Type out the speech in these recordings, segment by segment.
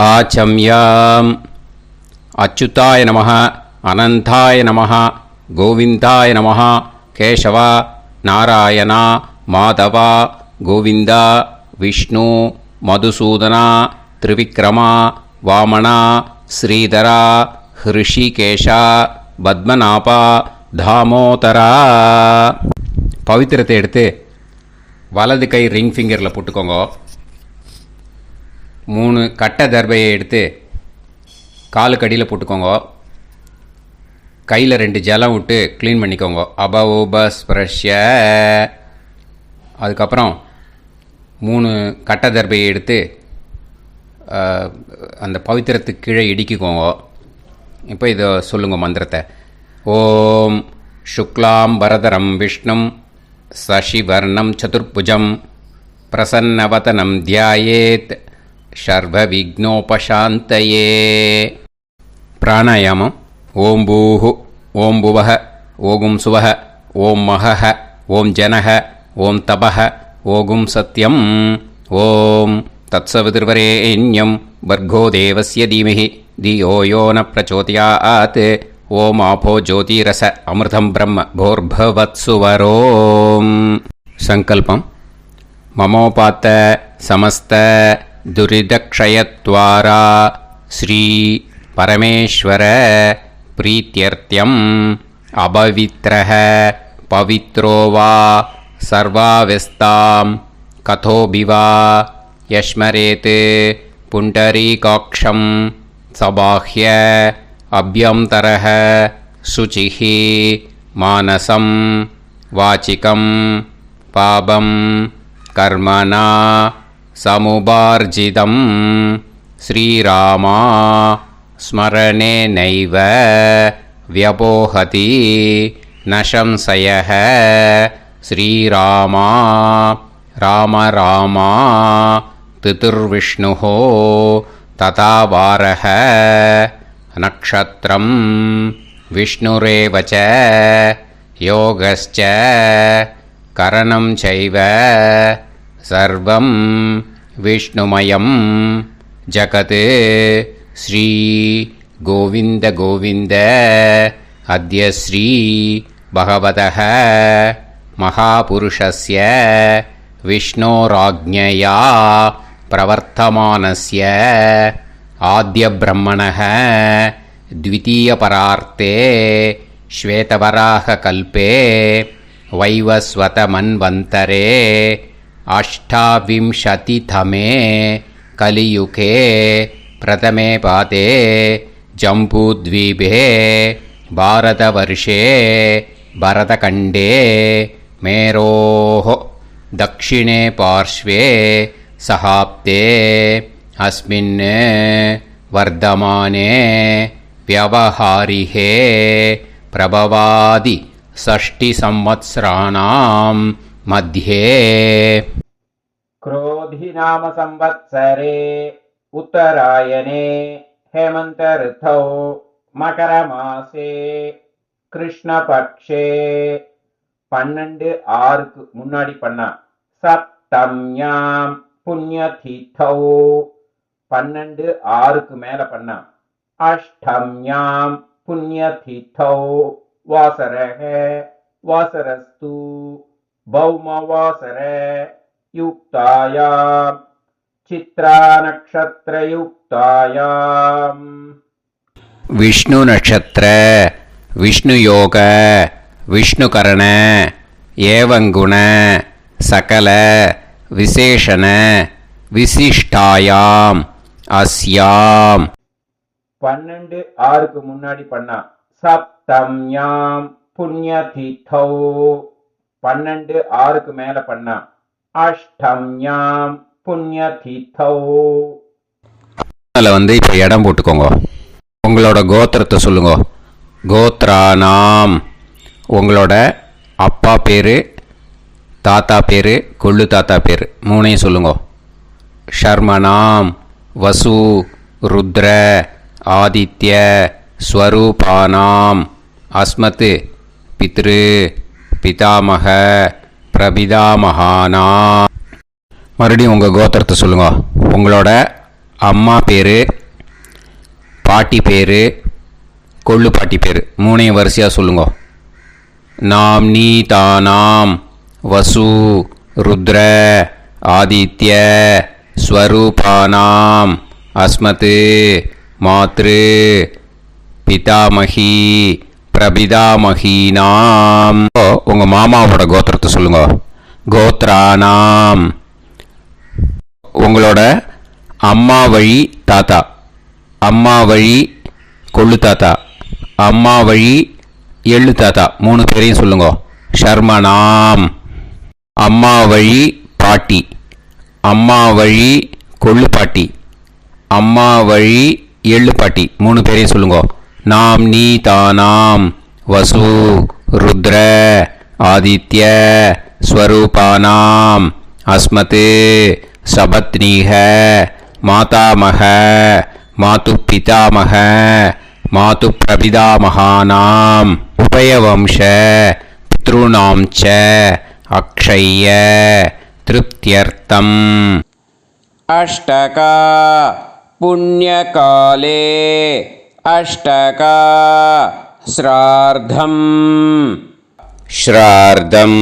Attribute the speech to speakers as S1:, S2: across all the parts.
S1: आचम्याम् अच्युताय नमः अनंताय नमः गोविंदाय नमः केशव नारायण माधव गोविंद विष्णु मधुसूदन त्रिविक्रम वामन श्रीधर ऋषिकेश पद्मनाभ दामोदर पवित्रத்தை எடுத்து வலது கை ரிங் ஃபிங்கரில் போட்டுக்கோங்க. 3 கட்ட தர்பையை எடுத்து காலுக்கு அடியில் போட்டுக்கோங்க. கையில் 2 ஜலம் விட்டு க்ளீன் பண்ணிக்கோங்க. அபவோபஸ்பிரஷ்ய. அதுக்கப்புறம் 3 கட்ட தர்பையை எடுத்து அந்த பவித்திரத்துக்கு கீழே இடிக்கிக்கோங்க. இப்போ இதை சொல்லுங்க மந்திரத்தை. ஓம் சுக்லாம் வரதரம் விஷ்ணும் சசிவர்ணம் சதுர்புஜம் பிரசன்னவதனம் தியாயேத் சர்வ விக்னோபசாந்தயே. பிராணாயாமம். ஓம் பூஹு ஓம் புவஹ ஓகும் சுவஹ ஓம் மஹஹ ஓம் ஜனஹ ஓம் தபஹ ஓகும் சத்யம் ஓம் தத்சவிதுர்வரேண்யம் வர்கோ தேவஸ்ய தீமஹி தியோ யோ ந பிரச்சோதயாத் ஓம் ஆபோ ஜோதிரச அமிர்தம் பிரம்ம போர்பவத்சுவரோம். சங்கல்பம். மமோபாத்த சமஸ்த துரிதக்ஷயத்வாரா ஸ்ரீ பரமேஸ்வர பிரீத்யர்த்தியம் அபவித்ரஹ பவித்ரோ வா சர்வாவஸ்தாம் கதோபிவா யஸ்மரேத் புண்டரீகாக்ஷம் சபாஹ்ய அப்யந்தரஹ சுசிஹ மானசம் வாசிகம் பாபம் கர்மணா சமுபார்ஜிதம் ஸ்ரீராமா ஸ்மரணேனைவ வ்யபோஹதி நசம்சயஹ ஸ்ரீராமா ராம ராமா திதிர்விஷ்ணுஹ ததா வாரஹ நக்ஷத்ரம் விஷ்ணுரேவச யோகஸ்ச கரணம் சைவ சர்வம் விஷ்ணுமயம் ஜகத் ஸ்ரீ கோவிந்த கோவிந்த அத்ய ஸ்ரீ பகவதः மகாபுருஷஸ்ய விஷ்ணோராஜ்ஞயா பிரவர்த்தமானஸ்ய ஆத்ய பிரம்மணः द्वितीयपरार्ते श्वेतवराहकल्पे वैवस्वतमन्वन्तरे अष्टाविंशतितमे कलियुगे प्रथमे पादे जम्बूद्वीपे भारतवर्षे भरतखण्डे मेरोः दक्षिणे पार्श्वे सहाब्दे अस्मिन् वर्धमाने व्यवहारिहे प्रभवादि 60 संवत्सराणां मध्ये
S2: क्रोधी नाम संवत्सरे उत्तरायणे हेमंत ऋतौ मकर मासे कृष्णपक्षे 12/6 முன்னாடி பண்ணா சப்தம்யாம் புண்ணியதிதௌ 12/6 மேல பண்ணா அஷ்டம்யாம் புண்ணியதிதௌ வாசரஹ வாசரஸ்து பௌமவாசர யுக்தாயாம் சித்ரா நக்ஷத்ரயுக்தாயாம்.
S1: விஷ்ணு நட்சத்திர விஷ்ணு யோக விஷ்ணுகரண ஏவங்குண சகல விசேஷண விசிஷ்டாயாம் அஸ்யாம்
S2: 12/6 முன்னாடி பண்ணா சப்தம்யாம் புண்ணியதிதௌ 12/6 மேல பண்ணா அஷ்டம்யாம் புண்ணியதிதௌ.
S1: அதில் இப்போ இடம் போட்டுக்கோங்க. உங்களோட கோத்திரத்தை சொல்லுங்க. கோத்ரானாம் உங்களோட அப்பா பேர், தாத்தா பேர், கொள்ளு தாத்தா பேர் 3ஐயும் சொல்லுங்க. ஷர்மனாம் வசு ருத்ர ஆதித்ய ஸ்வரூபானாம் அஸ்மத் பித்ரு பிதாமக பிரபிதாமகானா. மறுபடியும் உங்கள் கோத்திரத்தை சொல்லுங்க. உங்களோட அம்மா பேர், பாட்டி பேர், கொள்ளு பாட்டி பேர் மூணையும் வரிசையாக சொல்லுங்க. நாம்னி தானாம் வசு ருத்ர ஆதித்ய ஸ்வரூபானாம் அஸ்மத் மாத்ரு பிதாமகி பிரபிதாமகீனாம். உங்கள் மாமாவோட கோத்திரத்தை சொல்லுங்க. கோத்ரானாம். உங்களோட அம்மா வழி தாத்தா, அம்மா வழி கொள்ளு தாத்தா, அம்மா வழி எள்ளு தாத்தா மூணு பேரையும் சொல்லுங்க. ஷர்மனாம். அம்மா வழி பாட்டி, அம்மா வழி கொள்ளு பாட்டி, அம்மா வழி எள்ளு பாட்டி மூணு பேரையும் சொல்லுங்க. நாம் நீ தானாம் வசு ருத்ர ஆதித்ய ஸ்வரூபானாம் அஸ்மத் சபத்னீக மாதாமக மாது பிதாமக மாது பிரபிதாமகானாம் உபயவம்ச பித்ருணாம் ச அக்ஷய்ய திருப்தியர்த்தம்.
S3: அஷ்டகா புண்ணியகாலே அஷ்டகா ஸ்ரார்த்தம்.
S1: ஸ்ரார்த்தம்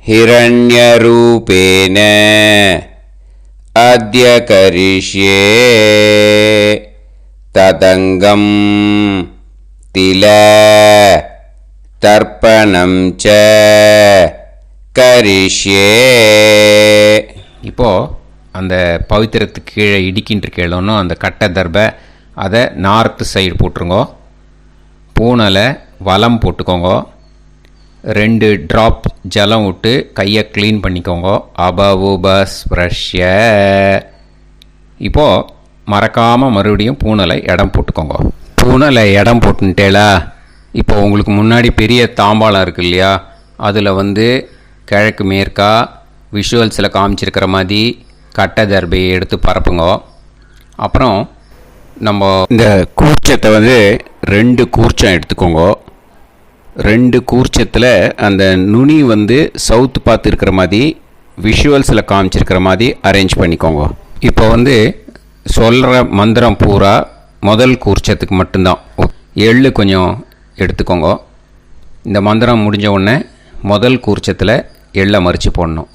S1: ஹிரண்யரூபேன அத்ய கரிஷ்யே ததங்கம் தில தர்ப்பணம் ச கரிஷ்யே. இப்போது அந்த பவித்திரத்துக்கு கீழே இடிக்கின்ற கேளோன்னு அந்த கட்டை தர்பை அதை நார்த்து சைடு போட்டுருங்க. பூனலை வலம் போட்டுக்கோங்க. 2 ட்ராப் ஜலம் விட்டு கையை க்ளீன் பண்ணிக்கோங்க. அபவுபஸ்ப்ரஷ்ய. இப்போது மறக்காமல் மறுபடியும் பூனலை இடம் போட்டுக்கோங்க. பூனலை இடம் போட்டுட்டேலா. இப்போ உங்களுக்கு முன்னாடி பெரிய தாம்பாளம் இருக்குது இல்லையா, அதில் கிழக்கு மேற்கா விஷுவல்ஸில் காமிச்சிருக்கிற மாதிரி கட்டை தர்பையை எடுத்து பரப்புங்க. அப்புறம் நம்ம இந்த கூர்ச்சத்தை 2 கூர்ச்சம் எடுத்துக்கோங்க. 2 கூர்ச்சத்தில் அந்த நுனி சவுத்து பார்த்து இருக்கிற மாதிரி விஷுவல்ஸில் காமிச்சிருக்கிற மாதிரி அரேஞ்ச் பண்ணிக்கோங்க. இப்போ சொல்கிற மந்திரம் பூரா முதல் கூர்ச்சத்துக்கு மட்டும்தான். எள்ளு கொஞ்சம் எடுத்துக்கோங்க. இந்த மந்திரம் முடிஞ்ச உடனே முதல் கூர்ச்சத்தில் எள்ளை மறித்து போடணும்.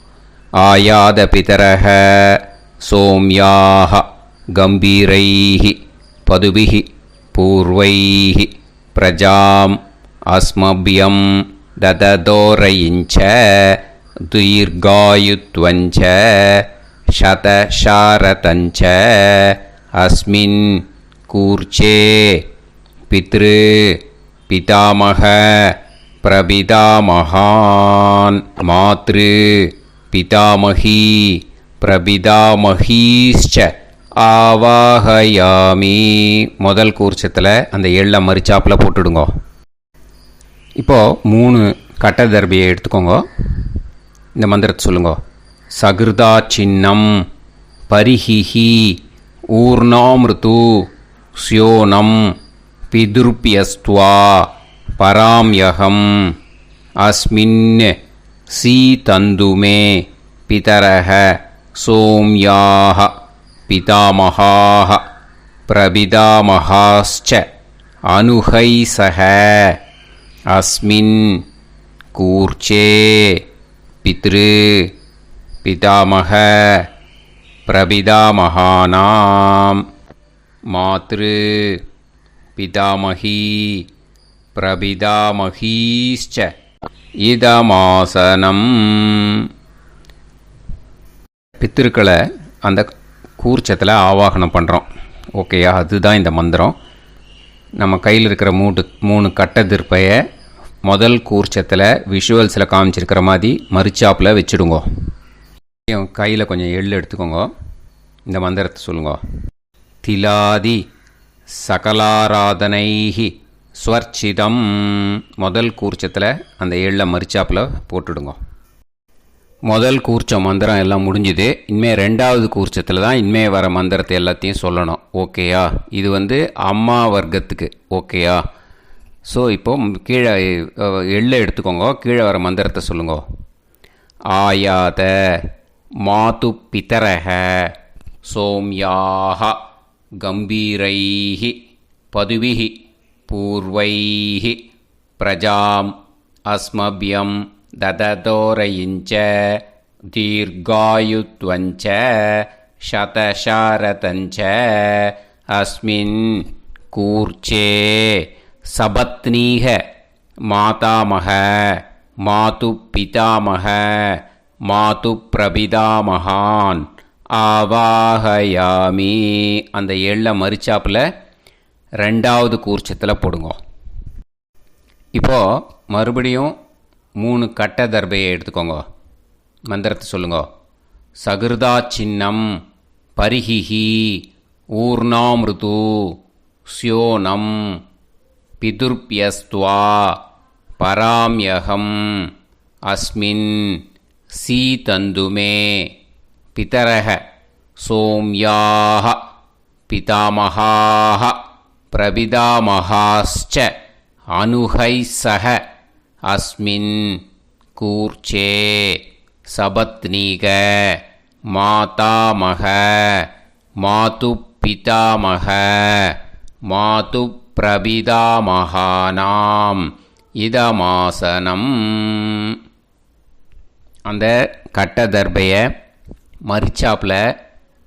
S1: ஆயாத பிதரஹ சோம்யாக கம்பீரைஹி பதுபிஹி பூர்வைஹி பிரஜாம் அஸ்மபியம் தததோரயிஞ்ச தீர்காயுத்வஞ்ச சதசாரதஞ்ச அஸ்மின் கூர்ச்சே பித்ரு பிதாமக பிரபிதாமகான் மாத்ரு பிதாமகி பிரபிதாமகீஷ்ச ஆவாஹயாமி. முதல் கூர்ச்சத்தில் அந்த எள்ளை மறிச்சாப்பில் போட்டுடுங்க. இப்போது 3 கட்டை தர்பியை எடுத்துக்கோங்க. இந்த மந்திரத்தை சொல்லுங்க. சகிருதா சின்னம் பரிஹிஹி ஊர்ணாமிருது ஸ்யோனம் பிதுர்பியஸ்துவா பராம்யகம் அஸ்மின் சீதந்துமே பிதரஹ சோம்யாக பிதாமகாः பிரபிதாமகாश्च அனுஹைசஹ அஸ்மின் கூர்ச்சே பித்ரு பிதாமக பிரபிதாமகானாம் மாத்ரு பிதாமகி பிரபிதாமகீश्च இதமாசனம். பித்திருக்களை அந்த கூர்ச்சத்தில் ஆவாகனம் பண்ணுறோம். ஓகேயா? அதுதான் இந்த மந்திரம். நம்ம கையில் இருக்கிற 3 கட்டை திருப்பையை முதல் கூர்ச்சத்தில் விஷுவல்ஸில் காமிச்சிருக்கிற மாதிரி மறிச்சாப்பில் வச்சுடுங்க. கையில் கொஞ்சம் எள்ளு எடுத்துக்கோங்க. இந்த மந்திரத்தை சொல்லுங்க. திலாதி சகலாராதனைஹி ஸ்வர்ச்சிதம். முதல் கூர்ச்சத்தில் அந்த எள்ளை மறிச்சாப்பில் போட்டுடுங்க. முதல் கூர்ச்சம் மந்திரம் எல்லாம் முடிஞ்சுது. இனிமேல் 2வது கூர்ச்சத்தில் தான் இனிமேல் வர மந்திரத்தை எல்லாத்தையும் சொல்லணும். ஓகேயா? இது அம்மா வர்க்கத்துக்கு. ஓகேயா? ஸோ இப்போது கீழே எள்ளை எடுத்துக்கோங்க. கீழே வர மந்திரத்தை சொல்லுங்க. ஆயாத மாது பிதரஹ சோம்யாஹ கம்பீரைஹி பதுவிஹி பூர்வைஹி பிரஜாம் அஸ்மப்யம் தததோரயிஞ்ச தீர்காயுத்வஞ்ச சதசாரதஞ்ச அஸ்மின் கூர்ச்சே சபத்னீக மாதாமக மாது பிதாமக மாது பிரபிதாமகான் ஆவாஹயாமி. அந்த எள்ள மரிச்சாப்பில் ரெண்டாவது கூர்ச்சத்தில் போடுங்க. இப்போது மறுபடியும் 3 கட்ட தர்பையை எடுத்துக்கோங்க. மந்திரத்தை சொல்லுங்க. சகிருதா சின்னம் பரிஹிஹி ஊர்ணாமிருது ஸ்யோனம் பிதுர்பியஸ்துவா பராம்யகம் அஸ்மின் சீதந்துமே பிதரஹ சோம்யாஹ பிதாமகாஹ பிரபிதாமகாஸ்ச அனுஹைசஹ அஸ்மின் கூர்ச்சே சபத்னீக மாதாமக மாது பிதாமக மாது பிரபிதாமகானாம் இதமாசனம். அந்த கட்ட தர்பையை மரிச்சாப்பில்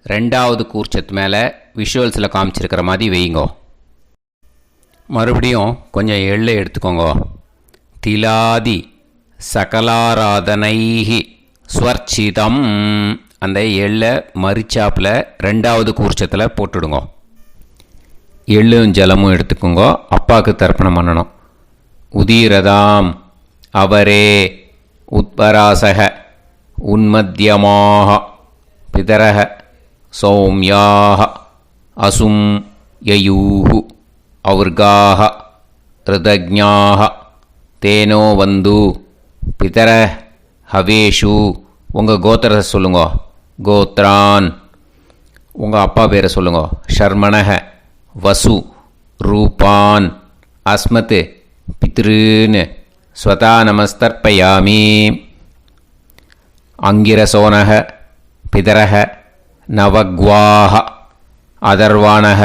S1: ரெண்டாவது கூர்ச்சத்து மேலே விஷுவல்ஸில் காமிச்சிருக்கிற மாதிரி வைங்கோ. மறுபடியும் கொஞ்சம் எள்ளை எடுத்துக்கோங்க. திலாதி சகலாராதனைஹி ஸ்வர்ச்சிதம். அந்த எள்ளை மரிச்சாப்பில் ரெண்டாவது கூர்ச்சத்தில் போட்டுடுங்க. எள்ளும் ஜலமும் எடுத்துக்கோங்க. அப்பாவுக்கு தர்ப்பணம் பண்ணணும். உதீரதாம் அவரே உத்பராசக உன்மத்தியமாக பிதரக சௌம்யாக அசும் யயூஹு ஔர்காக ரிதஜ்ஞாக தேனோ வந்து பிதர ஹவேஷு. உங்கள் கோத்திரத்தை சொல்லுங்க. கோத்ரான். உங்கள் அப்பா பேரை சொல்லுங்க. ஷர்மணக வசு ரூபான் அஸ்மத் பித்ருன்னு ஸ்வதா நமஸ்தர்ப்பயாமி. அங்கிரசோனக பிதரக நவக்வாஹ அதர்வாணக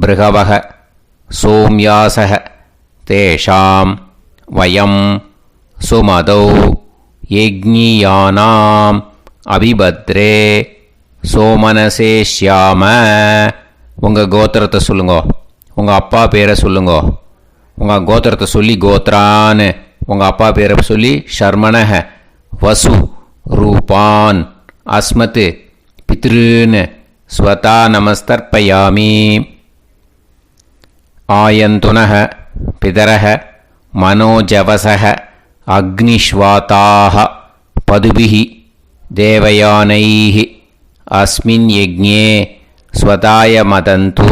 S1: பிருகவக சோம்யாசக தேஷாம் வயம் சுமதௌ யஜ்ஞியானாம் அபிபத்ரே சோமனசே ஷ்யாம. உங்கள் கோத்திரத்தை சொல்லுங்க. உங்கள் அப்பா பேரை சொல்லுங்க. உங்கள் கோத்திரத்தை சொல்லி கோத்ரான்னு, உங்கள் அப்பா பேரை சொல்லி ஷர்மணக வசு ரூபான் அஸ்மத் பித்ருன்னு ஸ்வதா நமஸ்தர்ப்பயாமி. ஆயந்துனக பிதரக மனோஜவசக அக்னிஷ்வாதாக பதுபிஹி தேவயானைஹி அஸ்மின் யஜ்ஞே ஸ்வதாய மதந்து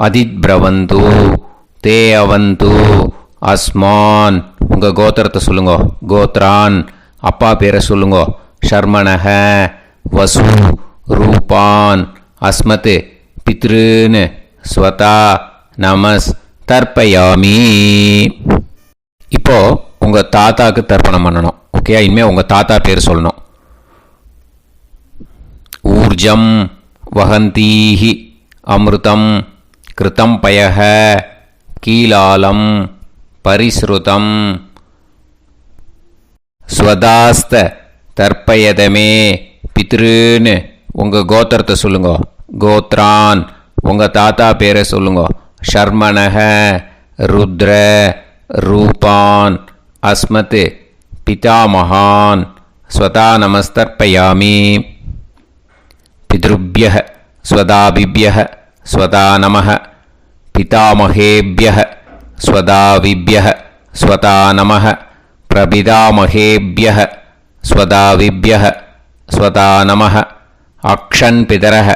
S1: அதித்பிரவந்து தே அவந்து அஸ்மான். உங்கள் கோத்திரத்தை சொல்லுங்க. கோத்ரான். அப்பா பேரை சொல்லுங்க. ஷர்மணக வசு ரூபான் அஸ்மத் பித்ருன்னு ஸ்வதா நமஸ் தர்ப்பயாமி. இப்போது உங்கள் தாத்தாவுக்கு தர்ப்பணம் பண்ணணும். ஓகே, இனிமேல் உங்கள் தாத்தா பேர் சொல்லணும். ஊர்ஜம் வஹந்தீஹி அமிர்தம் கிருதம் பயஹ கீலாலம் பரிஸ்ருதம் ஸ்வதாஸ்த தர்ப்பயதமே பித்ருன்னு. உங்கள் கோத்திரத்தை சொல்லுங்க. கோத்ரான். உங்கள் தாத்தா பேரை சொல்லுங்க. ஷர்மணக ருத்ர ரூபான் அஸ்மத் பிதாமகான் ஸ்வதா நமஸ்தர்ப்பயாமி. பித்ருப்யஹ ஸ்வதாபிப்யஹ ஸ்வதா நமஹ பிதாமகேப்யஹ ஸ்வதாவிப்யஹ ஸ்வதா நமஹ பிரபிதாமகேப்யஹ ஸ்வதாவிப்யஹ ஸ்வதா நமஹ. அக்ஷன் பிதரஹ.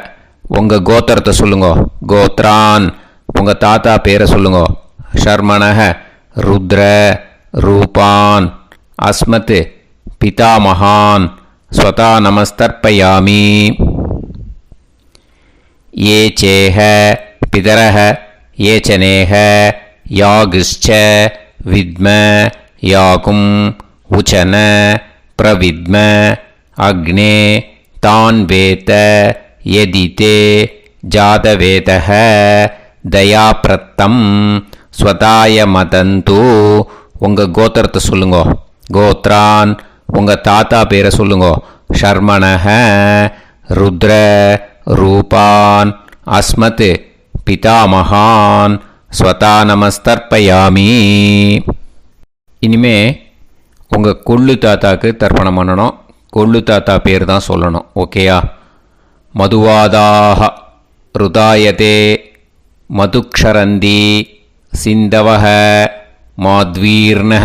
S1: உங்கள் கோத்திரத்தை சொல்லுங்க. கோத்ரான். உங்கள் தாத்தா பேரை சொல்லுங்க. ஷர்மணக ருத்ர ரூபான் அஸ்மத் பிதாமகான் ஸ்வதா நமஸ்தர்ப்பயாமி. ये चेह पितरः ये चनेह यागश्च विद्म याकुं उचन प्रविद्म अग्ने तान् वेत यदि ते जातवेदः दयाप्रत्तं स्वताय मदन्तु உங்கள் கோத்திரத்தை சொல்லுங்கோ. கோத்ரான் உங்கள் தாத்தா பேரை சொல்லுங்கோ. ஷர்மணஹ ருத்ர ரூபான் அஸ்மத் பிதாமகான் ஸ்வதா நமஸ்தர்ப்பயாமி. இனிமே உங்கள் கொள்ளு தாத்தாக்கு தர்ப்பணம் பண்ணணும். கொள்ளு தாத்தா பேர் தான் சொல்லணும். ஓகேயா? மதுவாதாக ருதாயதே மதுக்ஷரந்தி சிந்தவஹ மாத்வீர்ணஹ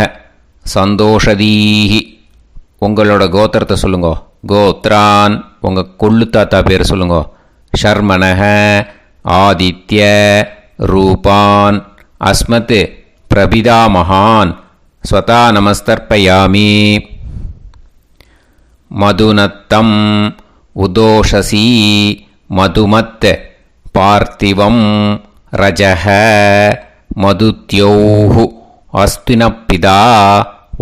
S1: சந்தோஷதீஹி. உங்களோட கோத்திரத்தை சொல்லுங்கோ. கோத்ரான் உங்கள் கொள்ளு தாத்தா பேர் சொல்லுங்கோ. ஷர்மணஹ ஆதித்ய ரூபான் அஸ்மத் பிரபிதாமகான் ஸ்வதா நமஸ்தர்ப்பயாமி. மதுநத்தம் உதோஷசி மதுமத் பார்த்திவம் ரஜஹ மதுத்யோஹு அஸ்தினப்பிதா.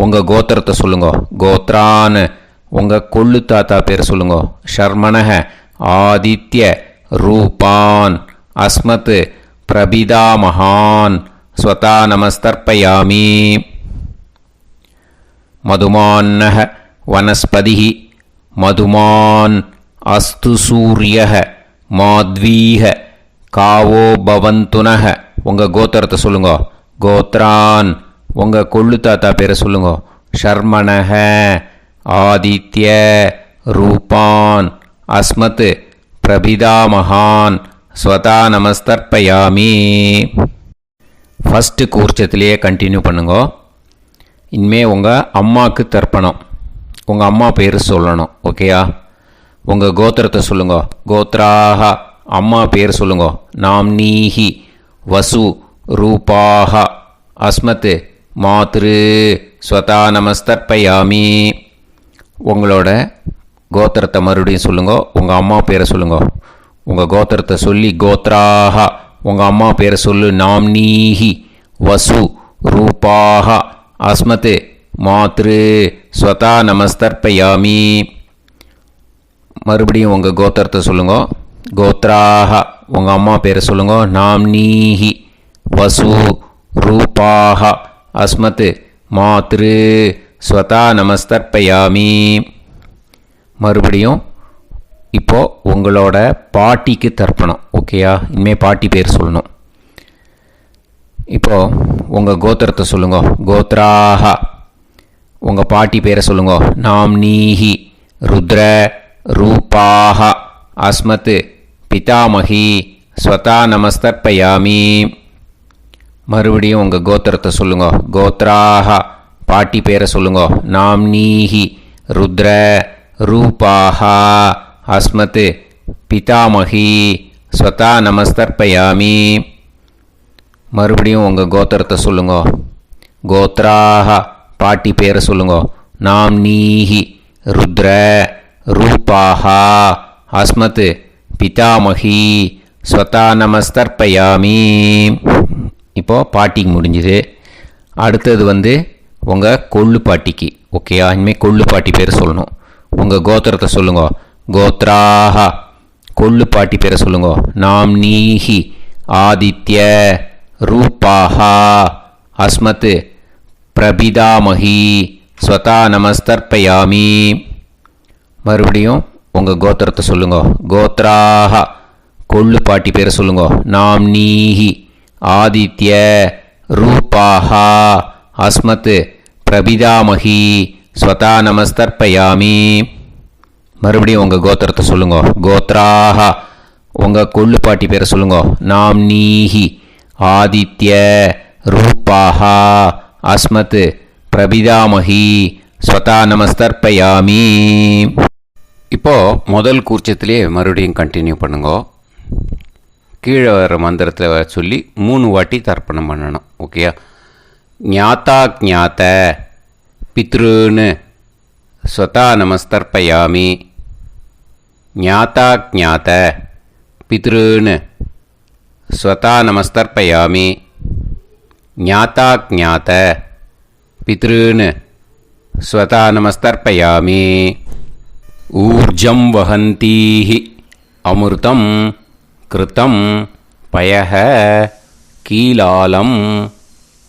S1: உங்கள் கோத்திரத்தை சொல்லுங்கோ. கோத்ரான் உங்கள் கொள்ளு தாத்தா பேர் சொல்லுங்கோ. ஷர்மணஹ ஆதித்ய ரூபான் அஸ்மத் பிரபிதாமகான் ஸ்வதா நமஸ்தர்ப்பயாமி. மதுமான்னஹ வனஸ்பதிः மதுமான் அஸ்து சூரியः மாத்வீஹ காவோ பவந்துனஹ. உங்கள் கோத்திரத்தை சொல்லுங்கோ. கோத்ரான் உங்கள் கொள்ளு தாத்தா பேரை சொல்லுங்கோ. ஷர்மணஹ ஆதித்ய ரூபான் அஸ்மத் பிரபிதாமகான் ஸ்வதா நமஸ்தர்ப்பயாமி. ஃபஸ்ட்டு கூர்ச்சத்திலேயே கண்டினியூ பண்ணுங்கோ. இனிமே உங்கள் அம்மாவுக்கு தர்ப்பணம். உங்கள் அம்மா பேர் சொல்லணும். ஓகேயா? உங்கள் கோத்திரத்தை சொல்லுங்கோ. கோத்ராக அம்மா பேர் சொல்லுங்கோ. நாம்னீஹி வசு ரூபாக அஸ்மத் மாத்ரு ஸ்வதா நமஸ்தர்ப்பயாமி. உங்களோட கோத்திரத்தை மறுபடியும் சொல்லுங்கோ. உங்கள் அம்மா பேரை சொல்லுங்கோ. உங்கள் கோத்திரத்தை சொல்லி கோத்ராக உங்கள் அம்மா பேரை சொல்லு. நாம்னீஹி வசு ரூபாக அஸ்மத் மாத்ரு ஸ்வதா நமஸ்தர்ப்பயாமி. மறுபடியும் உங்கள் கோத்திரத்தை சொல்லுங்கோ. கோத்ராக உங்கள் அம்மா பேரை சொல்லுங்கோ. நாம்னீஹி வசு ரூபாக அஸ்மத் மாத்ரு ஸ்வதா நமஸ்தர்ப்பயாமி. மறுபடியும் இப்போது உங்களோட பாட்டிக்கு தர்ப்பணம். ஓகேயா? இனிமேல் பாட்டி பேர் சொல்லணும். இப்போது உங்கள் கோத்திரத்தை சொல்லுங்கோ. கோத்ராக உங்கள் பாட்டி பேரை சொல்லுங்கோ. நாம்னீஹி ருத்ர ரூபாக அஸ்மத் பிதாமகி ஸ்வதா நமஸ்தர்ப்பயாமி. மறுபடியும் உங்கள் கோத்திரத்தை சொல்லுங்கோ. கோத்ராக பாட்டி பேரை சொல்லுங்கோ. நாம்னீஹி ருத்ர ரூபாக அஸ்மத் பிதாமகி ஸ்வதா நமஸ்தர்ப்பயாமி. மறுபடியும் உங்கள் கோத்திரத்தை சொல்லுங்கோ. கோத்ராக பாட்டி பேரை சொல்லுங்கோ. நாம்னீஹி ருத்ர ரூபாக அஸ்மத் பிதாமகி ஸ்வதா நமஸ்தர்ப்பயாமி. இப்போது பாட்டிக்கு முடிஞ்சுது. அடுத்தது உங்கள் கொள்ளு பாட்டிக்கு. ஓகேயா? இனிமேல் கொள்ளு பாட்டி பேர் சொல்லணும். உங்கள் கோத்திரத்தை சொல்லுங்கோ. கோத்ராக கொள்ளு பாட்டி பேரை சொல்லுங்கோ. நாம்னீஹி ஆதித்ய ரூபாக அஸ்மத் பிரபிதாமகி ஸ்வதா நமஸ்தர்ப்பயாமி. மறுபடியும் உங்கள் கோத்திரத்தை சொல்லுங்கோ. கோத்ராக கொள்ளு பாட்டி பேரை சொல்லுங்கோ. நாம்னீஹி ஆதித்ய ரூபாக அஸ்மத் பிரபிதாமகி ஸ்வதா நமஸ்தர்ப்பயாமி. மறுபடியும் உங்கள் கோத்திரத்தை சொல்லுங்கோ. கோத்ராக உங்கள் கொள்ளு பாட்டி பேரை சொல்லுங்கோ. நாம்னீஹி ஆதித்ய ரூபாக அஸ்மத் பிரபிதாமகி ஸ்வதா நமஸ்தர்ப்பயாமி. இப்போது முதல் கூர்ச்சத்திலே மறுபடியும் கண்டினியூ பண்ணுங்கோ. கீழே வர மந்திரத்தில் சொல்லி 3 வாட்டி தர்ப்பணம் பண்ணணும். ஓகேயா? ஞாத்தா ஞாத்த பித்ருன்னு ஸ்வதா நமஸ்தர்ப்பயாமி. ஞாத்தா ஞாத்த பித்ருன்னு ஸ்வதா நமஸ்தர்ப்பயாமி. ஞாத்தா ஞாத்த பித்ருன்னு ஸ்வதா நமஸ்தர்ப்பயாமி. ஊர்ஜம் வஹந்தீஹி அமிர்தம் கிருதம் பயः கீலாலம்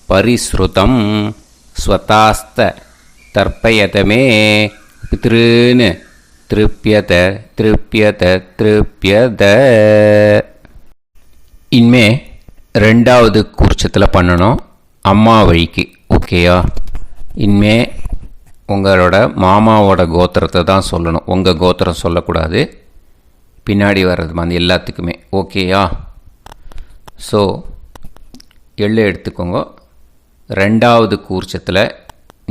S1: பரிஸ்ருதம் ஸ்வதாஸ்த தர்ப்பயதமே பித்ருன் திருப்யத திருப்யத திருப்யத. இனிமே ரெண்டாவது கூர்ச்சத்தில் பண்ணணும் அம்மா வழிக்கு. ஓகேயா? இனிமே உங்களோட மாமாவோட கோத்திரத்தை தான் சொல்லணும், உங்கள் கோத்திரம் சொல்லக்கூடாது. பின்னாடி வர்றது மாதிரி எல்லாத்துக்குமே. ஓகேயா? ஸோ எள்ளு எடுத்துக்கோங்க. ரெண்டாவது கூர்ச்சத்தில்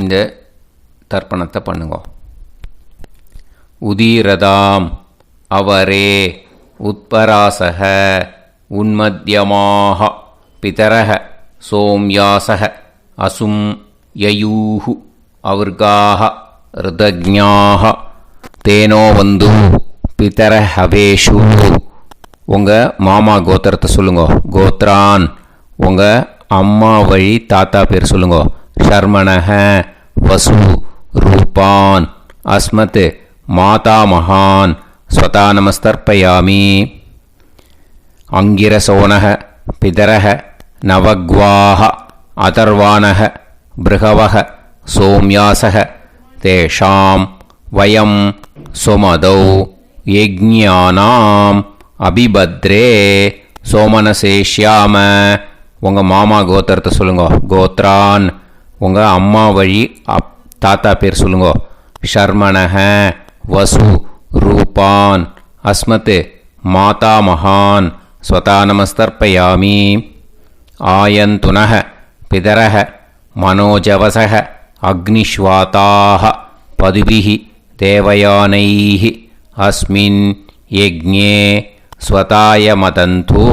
S1: இந்த தர்ப்பணத்தை பண்ணுங்க. உதீரதாம் அவரே உத்பராசக உன்மத்யமாக பிதரக சோம்யாசக அசும் யயூஹு அவர்காக ருதஜ்ஞாக தேனோ வந்து பிதர ஹவேஷு. உங்கள் மாமா கோத்திரத்தை சொல்லுங்க. கோத்ரான் உங்கள் அம்மா வழி தாத்தா பேர் சொல்லுங்க. ஷர்மணஹ வசு ரூபான் அஸ்மத் மாதா மகான் ஸ்வதா நமஸ்தர்ப்பயாமி. அங்கிரசோனஹ பிதரஹ நவக்வாஹ அதர்வாணஹ பிருகவஹ சோம்யாசஹ தேஷாம் வயம் சுமதௌ யஜ்ஞானாம் அபிபத்ரே சோமனசேஷ்யாம. உங்கள் மாமா கோத்திரத்தை சொல்லுங்க. கோத்ரான் உங்கள் அம்மா வழி தாத்தா பேர் சொல்லுங்க. ஷர்மணஹ வசு ரூபான் அஸ்மத் மாதா மகான் ஸ்வதா நமஸ்தர்ப்பயாமி. ஆயந்துனஹ பிதரஹ மனோஜவசஹ அக்னிஷ்வாதாஹ பதுபிஹி தேவயானைஹ அஸ்மின் யஜ்ஞே ஸ்வதாய மதந்து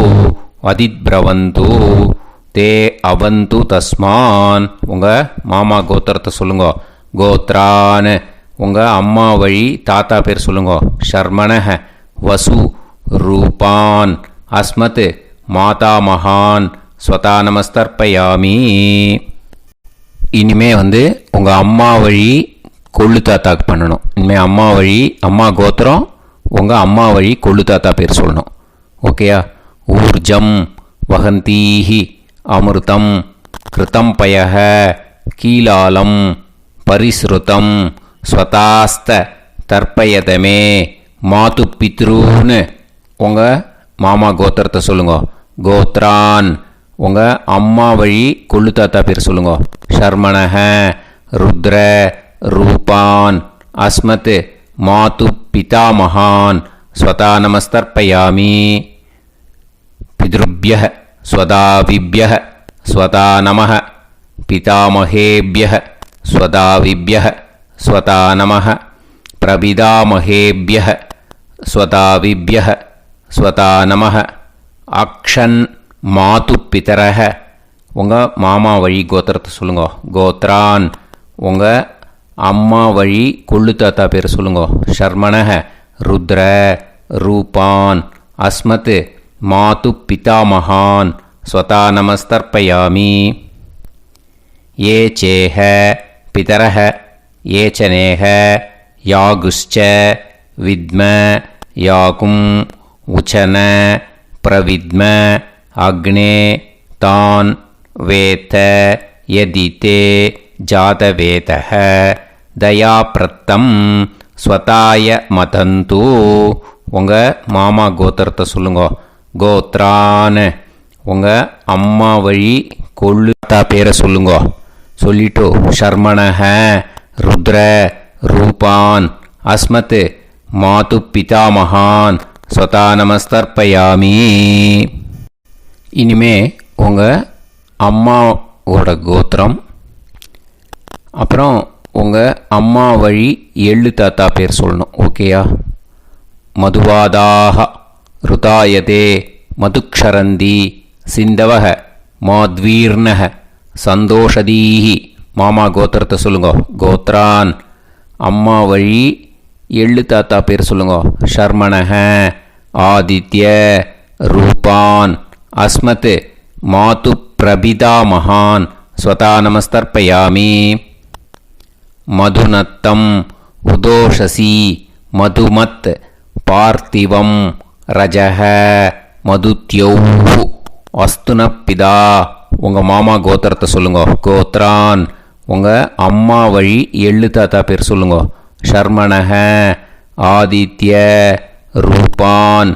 S1: அதித்ரவந்து தே அவந்து தஸ்மான். உங்கள் மாமா கோத்திரத்தை சொல்லுங்க. கோத்ரான் உங்கள் அம்மா வழி தாத்தா பேர் சொல்லுங்க. ஷர்மணஹ வசு ரூபான் அஸ்மத் மாதா மகான் ஸ்வதா நமஸ்தர்ப்பயாமி. இனிமே உங்கள் அம்மா வழி கொள்ளு தாத்தாக்கு பண்ணணும். இனிமேல் அம்மா வழி அம்மா கோத்திரம் உங்கள் அம்மா வழி கொள்ளு தாத்தா பேர் சொல்லணும். ஓகேயா? ஊர்ஜம் வகந்தீஹி அமிர்தம் கிருதம் பயः கீலாலம் பரிஸ்ருதம் ஸ்வதாஸ்த தர்ப்பயதமே மாது பித்ருன்னு. உங்கள் மாமா கோத்திரத்தை சொல்லுங்க. கோத்ரான் உங்கள் அம்மா வழி கொள்ளு தாத்தா பேர் சொல்லுங்க. ஷர்மணஹ ருத்ர ரூபான் அஸ்மத் மாது பிதாமகான் ஸ்வதா நமஸ்தர்ப்பயாமி. பித்ருப்யः ஸ்வதாவிப்யः ஸ்வதா நமः பிதாமகேப்யः ஸ்வதாவிப்யः ஸ்வதா நமः பிரபிதாமகேப்யः ஸ்வதாவிப்யः ஸ்வதா நமः. அக்ஷன் மாது பிதரஹ உங்கள் மாமா வழி கோத்திரத்தை சொல்லுங்க. கோத்ரான் உங்கள் அம்மா வழி கொள்ளு தாத்தா பேர் சொல்லுங்க. ஷர்மணஹ ருத்ர ரூபான் அஸ்மத் மாது பிதாமகான் ஸ்வதா நமஸ்தர்ப்பயாமி. ये चेह पितरः ये च नेह यागुश्च विद्म याकुम् उचन प्रविद्म अग्ने तान् वेत यदि ते जातवेतः दयाप्रत्तं स्वताय मदन्तु. உங்கள் மாமா கோத்திரத்தை சொல்லுங்க. கோத்ரான் உங்கள் அம்மா வழி கொள்ளு தாத்தா பேரை சொல்லுங்க. சொல்லிட்டு ஷர்மணஹ ருத்ர ரூபான் அஸ்மத் மாது பிதாமகான் ஸ்வதா நமஸ்தர்ப்பயாமி. இனிமே உங்கள் அம்மாவோட கோத்திரம் அப்புறம் உங்கள் அம்மா வழி எள்ளு தாத்தா பேர் சொல்லணும். ஓகேயா? மதுவாதாக ருதாயதே மதுக்ஷரந்தி சிந்தவக மாத்வீர்ணக சந்தோஷதீஹி. மாமா கோத்திரத்தை சொல்லுங்க. கோத்ரான் அம்மா வழி எள்ளு தாத்தா பேர் சொல்லுங்க. ஷர்மணஹ ஆதித்ய ரூபான் அஸ்மத் மாது பிரபிதாமகான் ஸ்வதா நமஸ்தர்ப்பயாமி. மதுநத்தம் உதோஷசி மதுமத் பார்த்திவம் ரஜஹ மதுத்யௌஹு அஸ்துனப்பிதா உங்கள் மாமா கோத்திரத்தை சொல்லுங்க. கோத்ரான் உங்கள் அம்மா வழி எள்ளு தாத்தா பேர் சொல்லுங்க. ஷர்மணஹ ஆதித்ய ரூபான்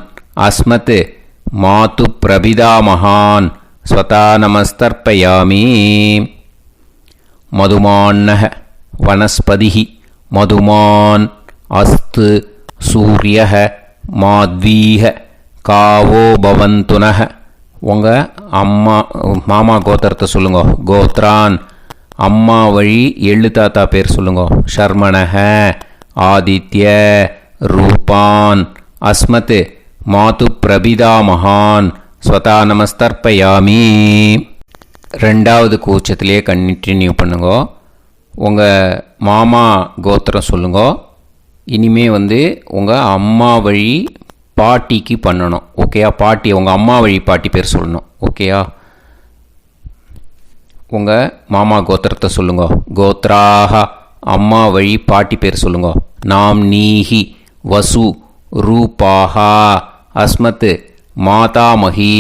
S1: அஸ்மத் மாது பிரபிதாமகான் ஸ்வதா நமஸ்தர்ப்பயாமி. மதுமான்னஹ வனஸ்பதிஹி மதுமான் அஸ்து சூரியஹ மாத்வீஹ காவோ பவந்துனஹ உங்கள் மாமா கோத்திரத்தை சொல்லுங்க. கோத்ரான் அம்மா வழி எள்ளு தாத்தா பேர் சொல்லுங்க. ஷர்மணஹ ஆதித்ய ரூபான் அஸ்மத் மாது பிரபிதாமகான் ஸ்வதா நமஸ்தர்ப்பயாமி. ரெண்டாவது கூச்சத்திலே கண்டினியூ பண்ணுங்க. உங்கள் மாமா கோத்திரம் சொல்லுங்க. இனிமே உங்கள் அம்மா வழி பாட்டிக்கு பண்ணணும். ஓகேயா? பாட்டி உங்கள் அம்மா வழி பாட்டி பேர் சொல்லணும். ஓகேயா? உங்கள் மாமா கோத்திரத்தை சொல்லுங்க. கோத்ராஹ அம்மா வழி பாட்டி பேர் சொல்லுங்க. நாம் நீஹி வசு ரூபாஹா அஸ்மத் மாதாமஹி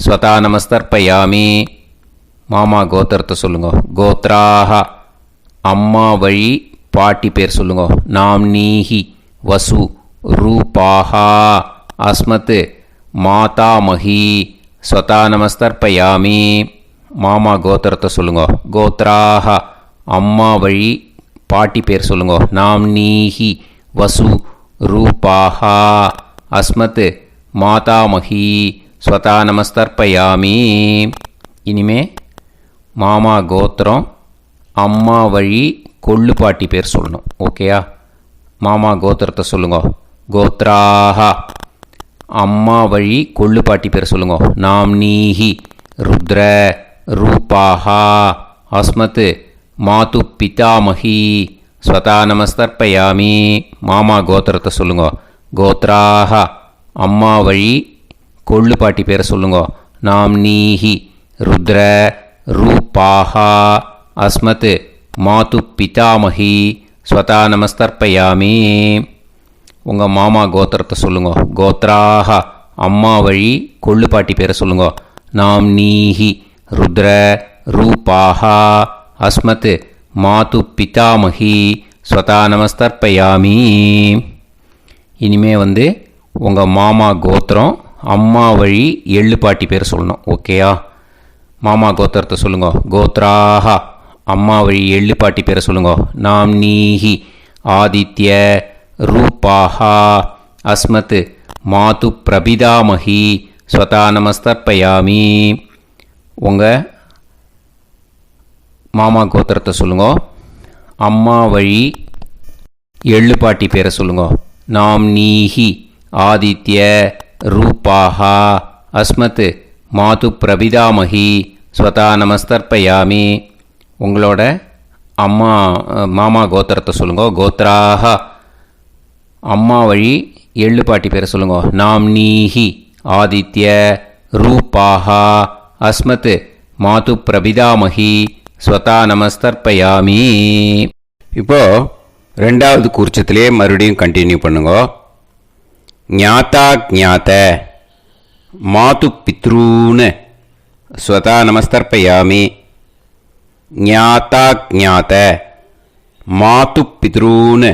S1: ஸ்வதா நமஸ்தர்ப்பயாமி. மாமா கோத்திரத்தை சொல்லுங்க. கோத்ராஹ அம்மா வழி பாட்டி பேர் சொல்லுங்க. நாம் நீஹி வசு ரூபாஹா அஸ்மத் மாதாமஹி ஸ்வதா நமஸ்தர்ப்பயாமி. மாமா கோத்திரத்தை சொல்லுங்க. கோத்ராஹ அம்மா வழி பாட்டி பேர் சொல்லுங்க. நாம் நீஹி வசு ரூபாஹா அஸ்மத் மாதாமஹி ஸ்வதா நமஸ்தர்ப்பயாமி. இனிமே மாமா கோத்திரம் அம்மா வழி கொள்ளு பாட்டி பேர் சொல்லணும். ஓகேயா? மாமா கோத்திரத்தை சொல்லுங்க. கோத்ராஹ அம்மா வழி கொள்ளு பாட்டி பேர் சொல்லுங்க. நாம் நீஹி ருத்ர ரூபாஹா அஸ்மத் மாது பிதாமஹி ஸ்வதா நமஸ்தர்ப்பயாமி. மாமா கோத்திரத்தை சொல்லுங்க. கோத்ராஹ அம்மா வழி கொள்ளு பாட்டி பேரை சொல்லுங்க. நாம் நீஹி ருத்ர ரூபாஹா அஸ்மத் மாது பிதாமஹி ஸ்வதா நமஸ்தர்ப்பயாமி. உங்கள் மாமா கோத்திரத்தை சொல்லுங்க. கோத்ராஹ அம்மா வழி கொள்ளு பாட்டி பேரை சொல்லுங்க. நாம் நீஹி ருத்ர ரூபாஹா அஸ்மத் மாது பிதாமஹி ஸ்வதா நமஸ்தர்ப்பயாமி. இனிமே உங்கள் மாமா கோத்திரம் அம்மா வழி எள்ளு பாட்டி பேர் சொல்லணும். ஓகேயா? மாமா கோத்திரத்தை சொல்லுங்க. கோத்ராஹ அம்மா வழி எள்ளு பாட்டி பேரை சொல்லுங்க. நாம் நீஹி ஆதித்ய ரூபாஹா அஸ்மத் மாது பிரபிதாமஹி ஸ்வதா நமஸ்தர்ப்பயாமி. உங்கள் மாமா கோத்திரத்தை சொல்லுங்க. அம்மா வழி எள்ளு பாட்டி பேரை சொல்லுங்க. நாம் நீஹி ஆதித்ய ரூபாஹா அஸ்மத் மாது பிரபிதாமஹி ஸ்வதா நமஸ்தர்ப்பயாமி. உங்களோட மாமா கோத்திரத்தை சொல்லுங்க. கோத்ராஹ அம்மா வழி எள்ளு பாட்டி பேரை சொல்லுங்க. நாம் நீஹி ஆதித்ய ரூபாஹா அஸ்மத் மாது பிரபிதாமஹி ஸ்வதா நமஸ்தர்ப்பயாமி. இப்போது ரெண்டாவது கூர்ச்சத்திலே மறுபடியும் கண்டினியூ பண்ணுங்க. ஞாதா ஞாத மாது பித்ரூன் ஸ்வதா நமஸ்தர்ப்பயாமி. ஞாதா ஞாத மாது பித்ரூன்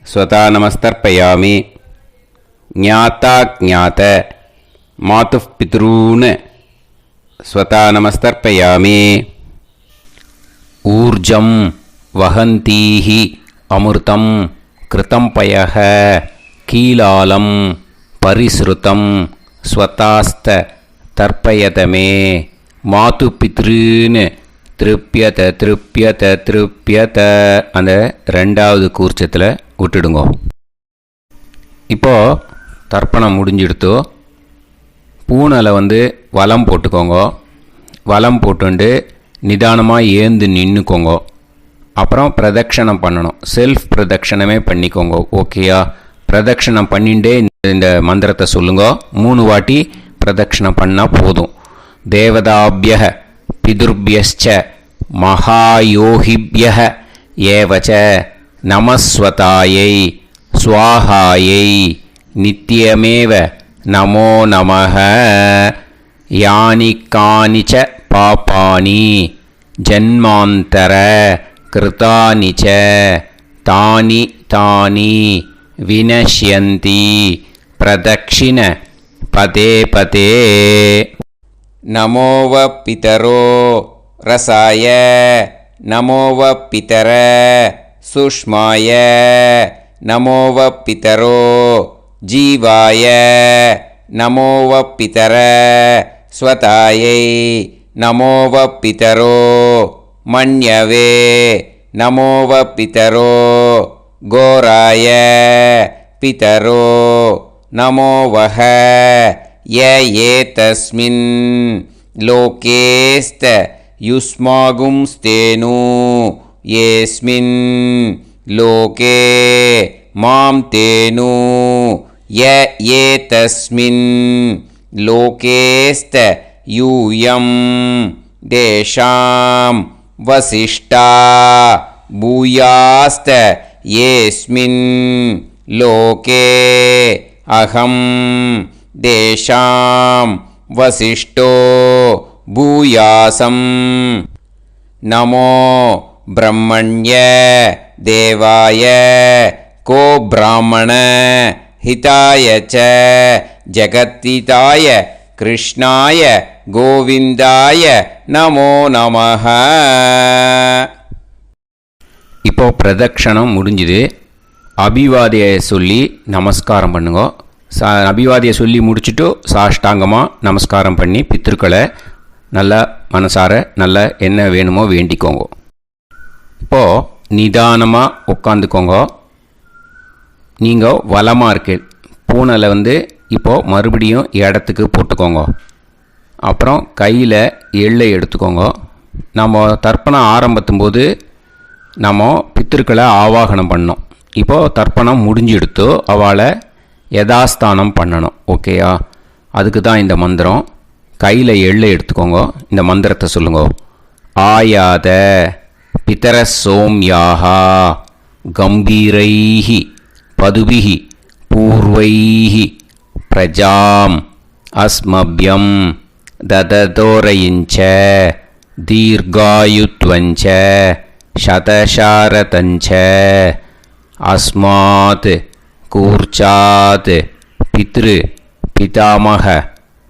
S1: ஸ்வதா நமஸ்தர்ப்பயாமி. ஞாதா ஞாத மாது பித்ரூன் ஸ்வதா நமஸ்தர்ப்பயாமி. ஊர்ஜம் வஹந்தீஹி அமிர்தம் கிருதம் பயஹ கீலாலம் பரிஸ்ருதம் ஸ்வதாஸ்த தர்ப்பயதமே மாது பித்ருன்னு திருப்பியத திருப்பியத திருப்பியத. அந்த ரெண்டாவது கூர்ச்சத்தில் விட்டுடுங்க. இப்போது தர்ப்பணம் முடிஞ்சிடுத்து. பூனலை வலம் போட்டுக்கோங்க. வலம் போட்டுண்டு நிதானமாக ஏந்து நின்றுக்கோங்க. அப்புறம் பிரதட்சணம் பண்ணணும். செல்ஃப் பிரதட்சணமே பண்ணிக்கோங்க. ஓகேயா? பிரதட்சணம் பண்ணிண்டே இந்த மந்திரத்தை சொல்லுங்க. 3 வாட்டி பிரதட்சணம் பண்ணால் போதும். தேவதாபிய பிதுர்பியச்ச மகாயோகிபிய ஏவச்ச நமஸ்வதாயை ஸ்வாஹாயை நித்தியமேவ நமோ நமः யானி கானி ச பாபானி ஜன்மாந்தர கிருதானி ச தானி தானி வினஷ்யந்தி பிரதக்ஷிண பதே பதே.
S3: நமோ வ பிதரோ ரசாய நமோ வ பிதர சுஷ்மாய நமோ வ பிதரோ ஜீவாய நமோ வ பிதர ஸ்வதாயை நமோ வ பிதரோ மன்யவே நமோ வ பிதரோ கோராய பிதரோ நமோ வஹ ய ஏதஸ்மின் லோகேஸ்த யுஸ்மாகும்ஸ்தேனு ஏஸ்மின் லோகே மாம் தேனு ய ஏதஸ்மின் லோகேஸ்த யூயம் தேஷாம் வசிஷ்டா பூயாஸ்த ஏஸ்மின் லோகே அகம் தேஷாம் வசிஷ்டோ பூயாசம். நமோ பிரம்மண்ய தேவாய கோ பிராமண ஹிதாய ச ஜகத்திதாய கிருஷ்ணாய கோவிந்தாய நமோ நமः.
S1: இப்போ பிரதக்ஷணம் முடிஞ்சுது. அபிவாதியை சொல்லி நமஸ்காரம் பண்ணுங்க. அபிவாதியை சொல்லி முடிச்சுட்டு சாஷ்டாங்கமாக நமஸ்காரம் பண்ணி பித்ருக்களை நல்லா மனசார நல்லா என்ன வேணுமோ வேண்டிக்கோங்க. இப்போது நிதானமாக உட்காந்துக்கோங்க. நீங்கள் வலமாக இருக்கு பூனலை இப்போது மறுபடியும் இடத்துக்கு போட்டுக்கோங்க. அப்புறம் கையில் எள்ளை எடுத்துக்கோங்க. நம்ம தர்ப்பணம் ஆரம்பத்தும் போது நம்ம பித்திருக்களை ஆவாகனம் பண்ணோம். இப்போது தர்ப்பணம் முடிஞ்செடுத்து அவளை யதாஸ்தானம் பண்ணணும். ஓகேயா? அதுக்கு தான் இந்த மந்திரம். கையில் எள்ளை எடுத்துக்கோங்க. இந்த மந்திரத்தை சொல்லுங்க. ஆயாத பிதர சோம்யாஹா கம்பீரைஹி பதுபிஹி பூர்வைஹி பிரஜாம் அஸ்மப்யம் தததோரயிஞ்ச தீர்காயுத்வஞ்ச சதசாரதஞ்ச அஸ்மாத் கூர்ச்சாத் பித்ரு பிதாமக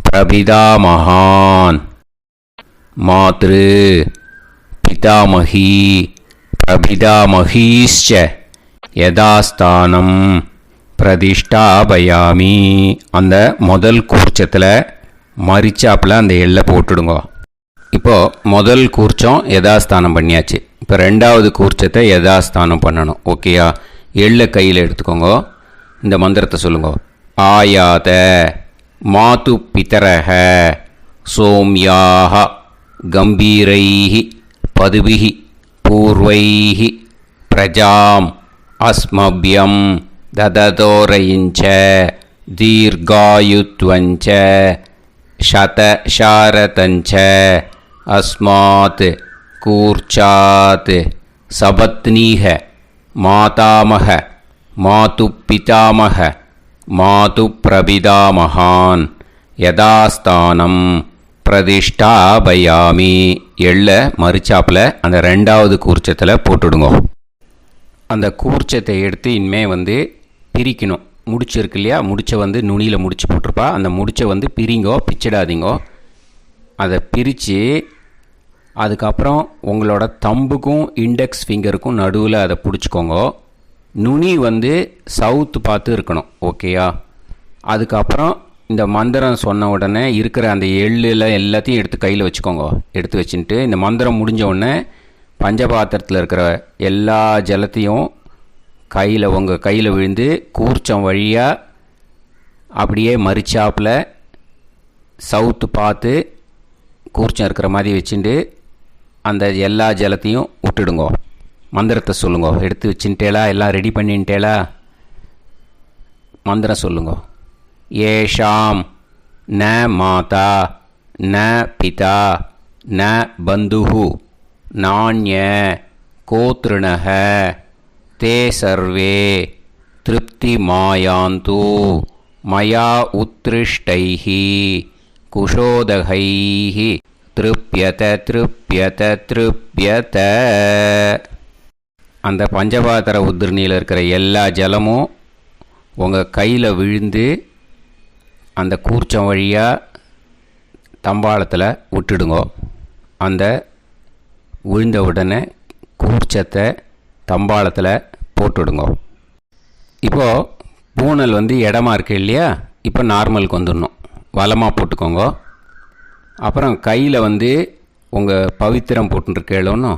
S1: பிரபிதாமகான் மாத்ரு பிதாமகி பிரபிதாமகீஷ்ச யதாஸ்தானம் பிரதிஷ்டாபயாமி. அந்த முதல் கூர்ச்சத்தில் மரிச்சாப்பில் அந்த எள்ளை போட்டுடுங்க. இப்போது முதல் கூர்ச்சம் யதாஸ்தானம் பண்ணியாச்சு. இப்போ ரெண்டாவது கூர்ச்சத்தை யதாஸ்தானம் பண்ணணும். ஓகேயா? எள்ளை கையில் எடுத்துக்கோங்க. இந்த மந்திரத்தை சொல்லுங்க. ஆயாத மாது பிதரஹ சோம்யாக கம்பீரைஹி பதுபிஹி பூர்வைஹி பிரஜாம் அஸ்மப்யம் தததோரயிஞ்ச தீர்காயுத்வஞ்ச சதசாரதஞ்ச அஸ்மாத் கூர்ச்சாத் சபத்னீஹ மாதாமக மாது பிதாமக மாது பிரபிதாமகான் யதாஸ்தானம் பிரதிஷ்டாபயாமி. எள்ள மரிச்சாப்பில் அந்த ரெண்டாவது கூர்ச்சத்தில் போட்டுடுங்க. அந்த கூர்ச்சத்தை எடுத்து இனிமே பிரிக்கணும். முடிச்சிருக்கு இல்லையா? முடிச்சை நுனியில் முடிச்சு போட்டிருப்பா. அந்த முடிச்சை பிரிங்கோ, பிச்சிடாதீங்கோ. அதை பிரித்து அதுக்கப்புறம் உங்களோட தம்புக்கும் இண்டெக்ஸ் ஃபிங்கருக்கும் நடுவில் அதை பிடிச்சிக்கோங்க. நுனி சவுத்து பார்த்து இருக்கணும். ஓகேயா? அதுக்கப்புறம் இந்த மந்திரம் சொன்ன உடனே இருக்கிற அந்த எள்ளில் எல்லாத்தையும் எடுத்து கையில் வச்சுக்கோங்க. எடுத்து வச்சுட்டு இந்த மந்திரம் முடிஞ்ச உடனே பஞ்சபாத்திரத்தில் இருக்கிற எல்லா ஜலத்தையும் உங்கள் கையில் விழுந்து கூர்ச்சம் வழியாக அப்படியே மரிச்சாப்பில் சவுத்து பார்த்து கூர்ச்சம் இருக்கிற மாதிரி வச்சுட்டு அந்த எல்லா ஜலத்தையும் விட்டுடுங்க. மந்திரத்தை சொல்லுங்க. எடுத்து வச்சுட்டேலா? எல்லாம் ரெடி பண்ணிட்டேலா? மந்திரம் சொல்லுங்க. ஏஷாம் ந மாதா ந பிதா ந பந்துஹு நாண்ய கோத்ருணஹ தே சர்வே திருப்தி மாயாந்து மயா உத்ருஷ்டைः குஷோதகைः திருப்யத திருப்யத திருப்யத. அந்த பஞ்சபாத்திர உதிரணியில் இருக்கிற எல்லா ஜலமும் உங்கள் கையில் விழுந்து அந்த கூர்ச்சம் வழியாக தம்பாளத்தில் விட்டுடுங்க. அந்த விழுந்த உடனே கூர்ச்சத்தை தம்பாளத்தில் போட்டுவிடுங்க. இப்போது பூனல் இடமா இருக்கு இல்லையா, இப்போ நார்மலுக்கு வந்துடணும். வலமாக போட்டுக்கோங்க. அப்புறம் கையில் உங்கள் பவித்திரம் போட்டுருக்கேளோன்னு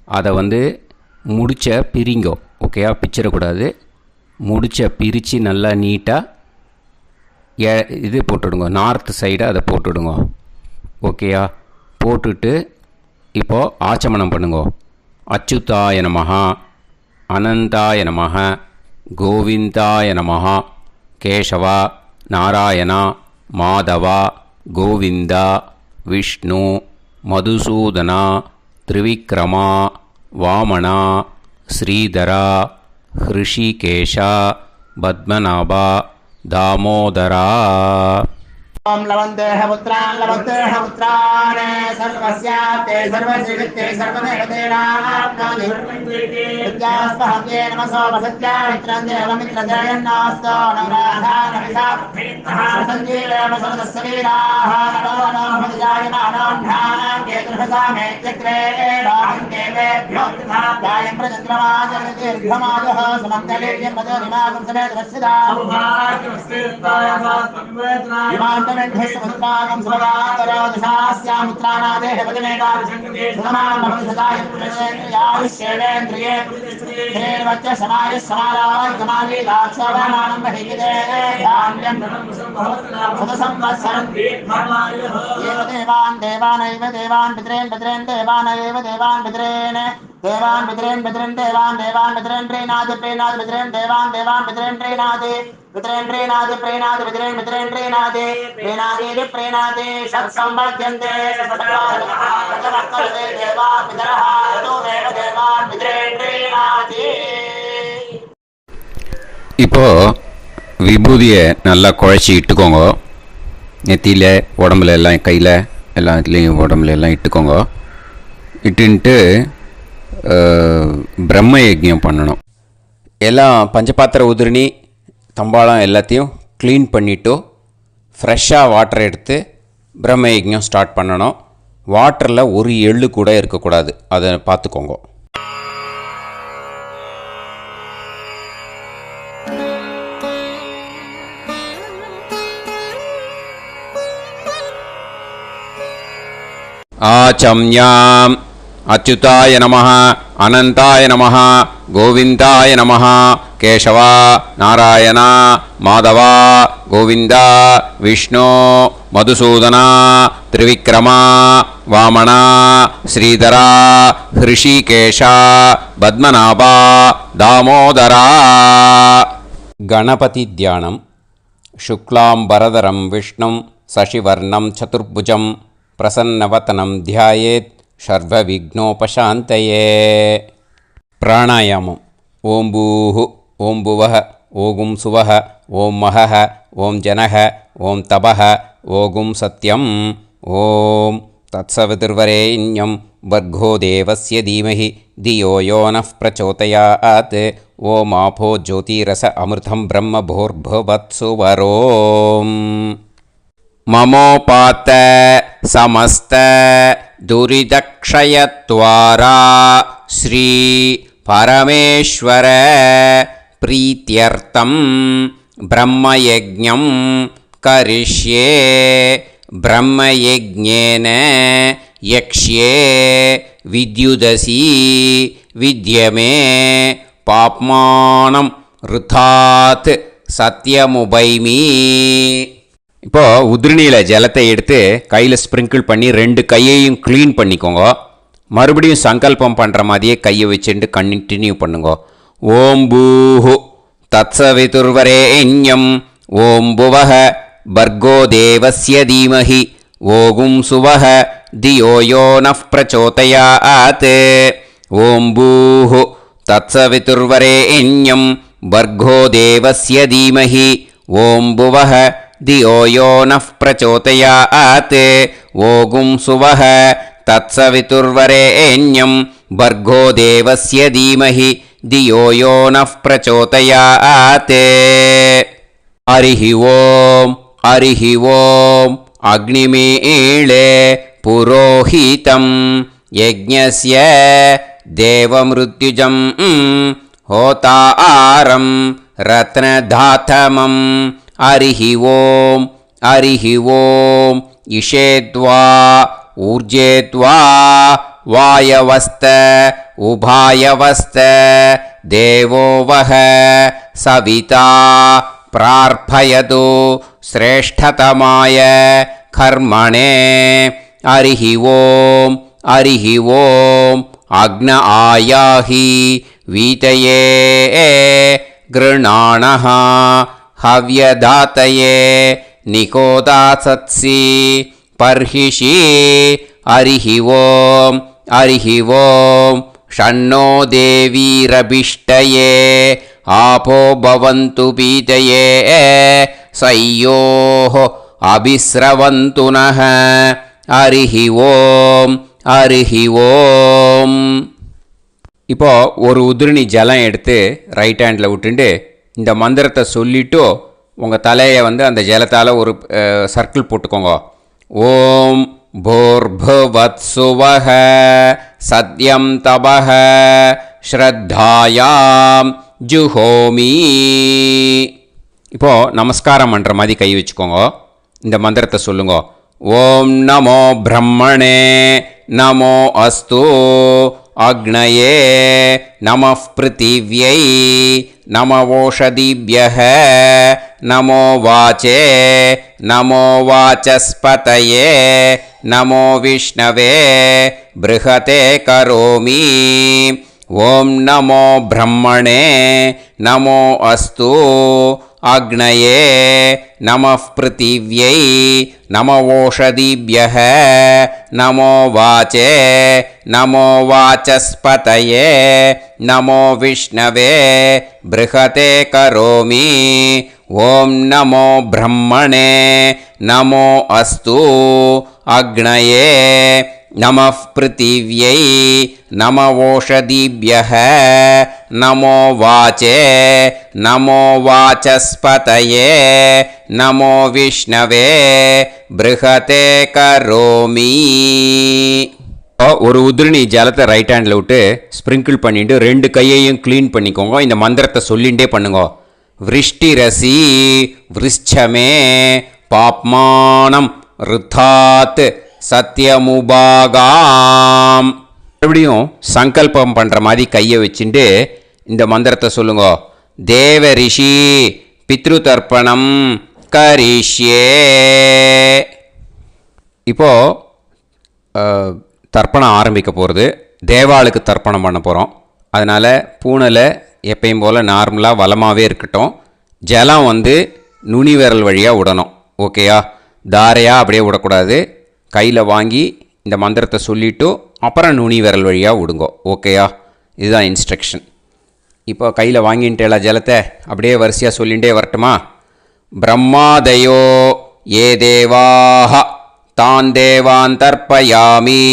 S1: அதை முடிச்ச பிரிங்கோ. ஓகேயா, பிச்சிடக்கூடாது. முடிச்ச பிரித்து நல்லா நீட்டாக இது போட்டுவிடுங்க. நார்த் சைடு அதை போட்டுவிடுங்க. ஓகேயா, போட்டுட்டு இப்போது ஆச்சமனம் பண்ணுங்க. அச்சுதாய நமஹ, அனந்தாய நமஹ, கோவிந்தாய நமஹ, கேசவா, நாராயணா, மாதவா, கோவிந்தா, விஷ்ணு, மதுசூதனா, திரிவிக்ரமா, வாமனா, ஸ்ரீதரா, ஹிருஷிகேஷா, பத்மநாபா, தாமோதரா.
S4: ओम लवन्तेह पुत्रान् सर्वस्याप्ते सर्वश्रीवित्ते सर्वदेवतेनाप्नोति विद्यास्पहव्ये नमसो वसत्या मित्रं देवमित्रजयन्नास्तो नवराधानविषासञ्जीवेम समदस्सवीराः नमो नमः जायमानान्धानां केतुर्भसामे चक्रे देवेभ्यो गायं प्रचन्द्रमाजर्दीर्घमाजः समङ्गलेयं मदोनिमागं समेत वत्सदा विमानमेघस्समुद्रागं सुभगाकरोदशास्यामुत्रानादेह पतिमेकाभिषङ्कृते सुतमानमभिसदायुपुरेन्द्रिये धेर्वच्च समायः समाराय कमालीलाक्षोभामानं महिगिदे धान्यं सुतसंवत्सरं एव देवान् देवान् पितरेन् देवानैव देवान् पितरेन् देवान् पितरेन् देवान् पितरेन् प्रीणाति पितरेन् देवान् पितरेन् प्रीणाति पितरेन् प्रीणाति पितरेन् प्रीणाति प्रीणाति षट्संवर्ध्यन्ते देवा पितरः ततोमेव देवान् पितरेन् प्रीणाति.
S1: இப்போ விபூதியை நல்லா குழச்சி இட்டுக்கோங்க. நெத்தியில், உடம்புல எல்லாம், கையில் எல்லாத்துலேயும் உடம்புல எல்லாம் இட்டுக்கோங்க. இட்டுன்ட்டு பிரம்ம யஜ்ஞம் பண்ணணும். எல்லாம் பஞ்சபாத்திர உதிரணி தம்பாளம் எல்லாத்தையும் க்ளீன் பண்ணிவிட்டு ஃப்ரெஷ்ஷாக வாட்டர் எடுத்து பிரம்ம யஜ்ஞம் ஸ்டார்ட் பண்ணணும். வாட்டரில் ஒரு எள்ளு கூட இருக்கக்கூடாது, அதை பார்த்துக்கோங்க. ஆச்சம்யாம் அச்சுதாய நமஹ, அனந்தாய நமஹ, கோவிந்தாய நமஹ, கேசவா, நாராயணா, மாதவா, கோவிந்தா, விஷ்ணு, மதுசூதனா, திரிவிக்ரமா, வாமனா, ஸ்ரீதரா, ஹிருஷிகேஷா, பத்மநாபா, தாமோதரா. கணபதி தியானம். சுக்லாம்பரதரம் விஷ்ணும் சசிவர்ணம் சதுர்புஜம் பிரசன்னவதனம் தியாயேத் சர்வவிக்னோபசாந்தயே. பிராணாயாமம். ஓம் பூஹு, ஓம் புவஹ, ஓகும் சுவஹ, ஓம் மஹஹ, ஓம் ஜனஹ, ஓம் தபஹ, ஓகும் சத்யம். ஓம் தத்சவிதுர்வரேண்யம் வர்கோ தேவஸ்ய தீமஹி தியோ யோ நः பிரச்சோதயாத். ஓம் ஆபோ ஜோதிரஸ அமிர்தம் பிரம்ம भूर्भुवत्सुवरोम्. ममोपात समस्त दुरिदक्षयत्वारा श्री परमेश्वर प्रीत्यर्थं ब्रह्मयज्ञं करिष्ये. ब्रह्मयज्ञेन यक्ष्ये विद्युदसि विद्यमे पाप्मानं ऋथात् सत्यमुपैमि. இப்போது உதிரணியில் ஜலத்தை எடுத்து கையில் ஸ்ப்ரிங்கிள் பண்ணி 2 கையையும் க்ளீன் பண்ணிக்கோங்க. மறுபடியும் சங்கல்பம் பண்ணுற மாதிரியே கையை வச்சுட்டு கண்டினியூ பண்ணுங்க. ஓம் பூஹு தத்சவிதுர்வரேண்யம் ஓம் புவஹ பர்கோ தேவஸ்ய தீமஹி ஓகும் சுவஹ தியோ யோ நः பிரச்சோதயாத். ஓம் பூஹு தத்சவிதுர்வரேண்யம் பர்கோ தேவஸ்ய தீமஹி
S3: ॐ भुवः धियो यो नः प्रचोदयात् ओगुं सुवः तत्सवितुर्वरेण्यं भर्गो देवस्य धीमहि धियो यो नः प्रचोदयात् हरिः ॐ अग्निमीळे पुरोहितं यज्ञस्य देवमृत्युजं होतारं रत्नधातमं हरिः ॐ इषेद्वा ऊर्जेद्वा वायवस्त उभायवस्त देवो वः सविता प्रार्थयतु श्रेष्ठतमाय कर्मणे हरिः ॐ अग्न आयाहि वीतये गृणाणः हव्यदातये निकोदासत्सि पर्हिषि हरिः ॐ षण्णो देवीरभिष्टये आपो भवन्तु पीतये सयोः अभिस्रवन्तु नः हरिः ॐ இப்போ ஒரு உதிரணி ஜலம் எடுத்து ரைட் ஹேண்டில் விட்டுண்டு இந்த மந்திரத்தை சொல்லிவிட்டு உங்கள் தலையை வந்து அந்த ஜலத்தால் ஒரு சர்க்கிள் போட்டுக்கோங்க. ஓம் भूर्भुवत्सुवः सत्यं तपः ஸ்ரத்தாயாம் ஜுஹோமி. இப்போது நமஸ்காரம் பண்ணுற மாதிரி கை வச்சுக்கோங்க. இந்த மந்திரத்தை சொல்லுங்க. ஓம் நமோ பிரம்மணே நமோ அஸ்து அக்னயே நமः பிருத்திவ்யை நமவோஷதிभ्यः நமோ வாச்சே நமோ வாசஸ்பதயே நமோ விஷ்ணவே ப்ருஹதே கரோமி. ஓம் நமோ பிரம்மணே நமோ அஸ்து அக்னயே நமः பிருத்திவ்யை நமவோஷதிभ्यः நமோ வாச்சே நமோ வாசஸ்பதயே நமோ விஷ்ணவே ப்ருஹதே கரோமி. ஓம் நமோ பிரம்மணே நமோ அஸ்து அக்னயே நமः பிருத்திவ்யை நமவோஷதிभ्यः நமோ வாச்சே நமோ வாசஸ்பதயே நமோ விஷ்ணவே ப்ருஹதே கரோமி. ஒரு உதிரணி ஜலத்தை ரைட் ஹேண்டில் விட்டு ஸ்ப்ரிங்கிள் பண்ணிட்டு ரெண்டு கையையும் க்ளீன் பண்ணிக்கோங்க. இந்த மந்திரத்தை சொல்லிகிட்டே பண்ணுங்க. விருஷ்டிரசி விருஷ்சமே பாப்மானம் ருத்தாத் சத்யமுபாகாம். மறுபடியும் சங்கல்பம் பண்ணுற மாதிரி கையை வச்சுட்டு இந்த மந்திரத்தை சொல்லுங்க. தேவ ரிஷி பித்ரு தர்ப்பணம் கரிஷ்யே. இப்போது தர்ப்பணம் ஆரம்பிக்க போகிறது. தேவாளுக்கு தர்ப்பணம் பண்ண போகிறோம். அதனால் பூனலை எப்பயும் போல் நார்மலாக வளமாகவே இருக்கட்டும். ஜலம் வந்து நுனி விரல் வழியாக விடணும். ஓகேயா? தாரையாக அப்படியே விடக்கூடாது. கையில் வாங்கி இந்த மந்திரத்தை சொல்லிவிட்டு அப்புறம் நுனி விரல் வழியாக விடுங்கோ. ஓகேயா? இதுதான் இன்ஸ்ட்ரக்ஷன். இப்போ கையில் வாங்கின்ட்டேல ஜலத்தை அப்படியே வரிசையாக சொல்லிகிட்டே வரட்டுமா? பிரம்மாதயோ ஏ தேவாஹ தான் தேவான் தர்ப்பயாமி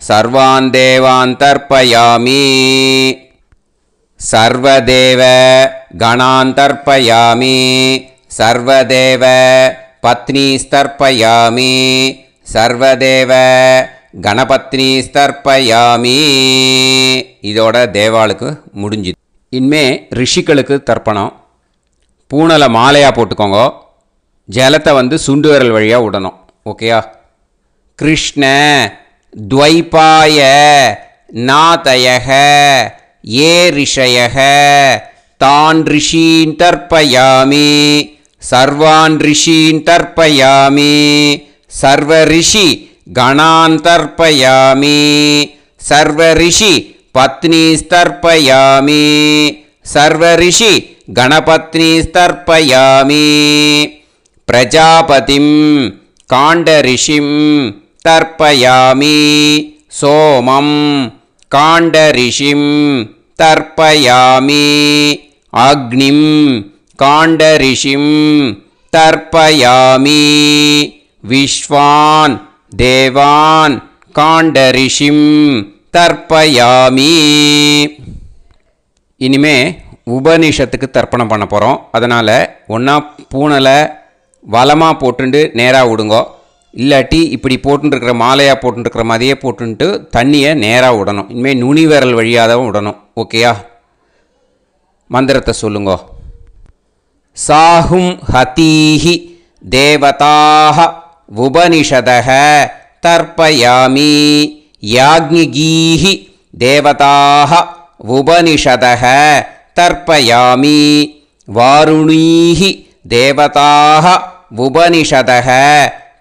S3: சர்வான் தேவான் தர்ப்பயாமி சர்வதேவ கணான் தர்ப்பயாமி சர்வதேவ பத்னீஸ்தர்ப்பயாமி சர்வதேவ கணபத்னீஸ்தர்ப்பயாமி. இதோட தேவாளுக்கு முடிஞ்சுது. இனிமே ரிஷிகளுக்கு தர்ப்பணம். பூனலை மாலையாக போட்டுக்கோங்க. ஜலத்தை வந்து சுண்டு விரல் வழியாக விடணும். ஓகேயா? கிருஷ்ண துவைபாய நாதயக ஏ ரிஷயக தான் ரிஷீன் தர்ப்பயாமி சர்வான் ரிஷீன் தர்ப்பயாமி சர்வ ரிஷி கணான் தர்ப்பயாமி சர்வ ரிஷி பத்னீஸ்தர்ப்பயாமி சர்வ ரிஷி கணபத்னீஸ்தர்ப்பயாமி பிரஜாபதிம் காண்டரிஷிம் தர்ப்பயாமி சோமம் காண்டரிஷிம் தர்ப்பயாமி அக்னிம் काण्डऋषिं तर्पयामि विश्वान् देवान् काण्डऋषिं तर्पयामि இனிமே உபனிஷத்துக்கு தர்ப்பணம் பண்ண போகிறோம். அதனால் ஒன்றா பூனலை வலமாக போட்டுண்டு நேராக விடுங்கோ, இல்லாட்டி இப்படி போட்டுருக்கிற மாலையாக போட்டுருக்கிற மாதிரியே போட்டுன்ட்டு தண்ணியை நேராக விடணும். இனிமேல் நுனி விரல் வழியாக தான் விடணும். ஓகேயா? மந்திரத்தை சொல்லுங்கோ. சாஹும் ஹதீஹி தேவதாக உபனிஷதக தர்ப்பயாமி யாக்ஞிகீஹி தேவதாக உபனிஷதக தர்ப்பயாமி வாருணீஹி தேவதாக உபனிஷதக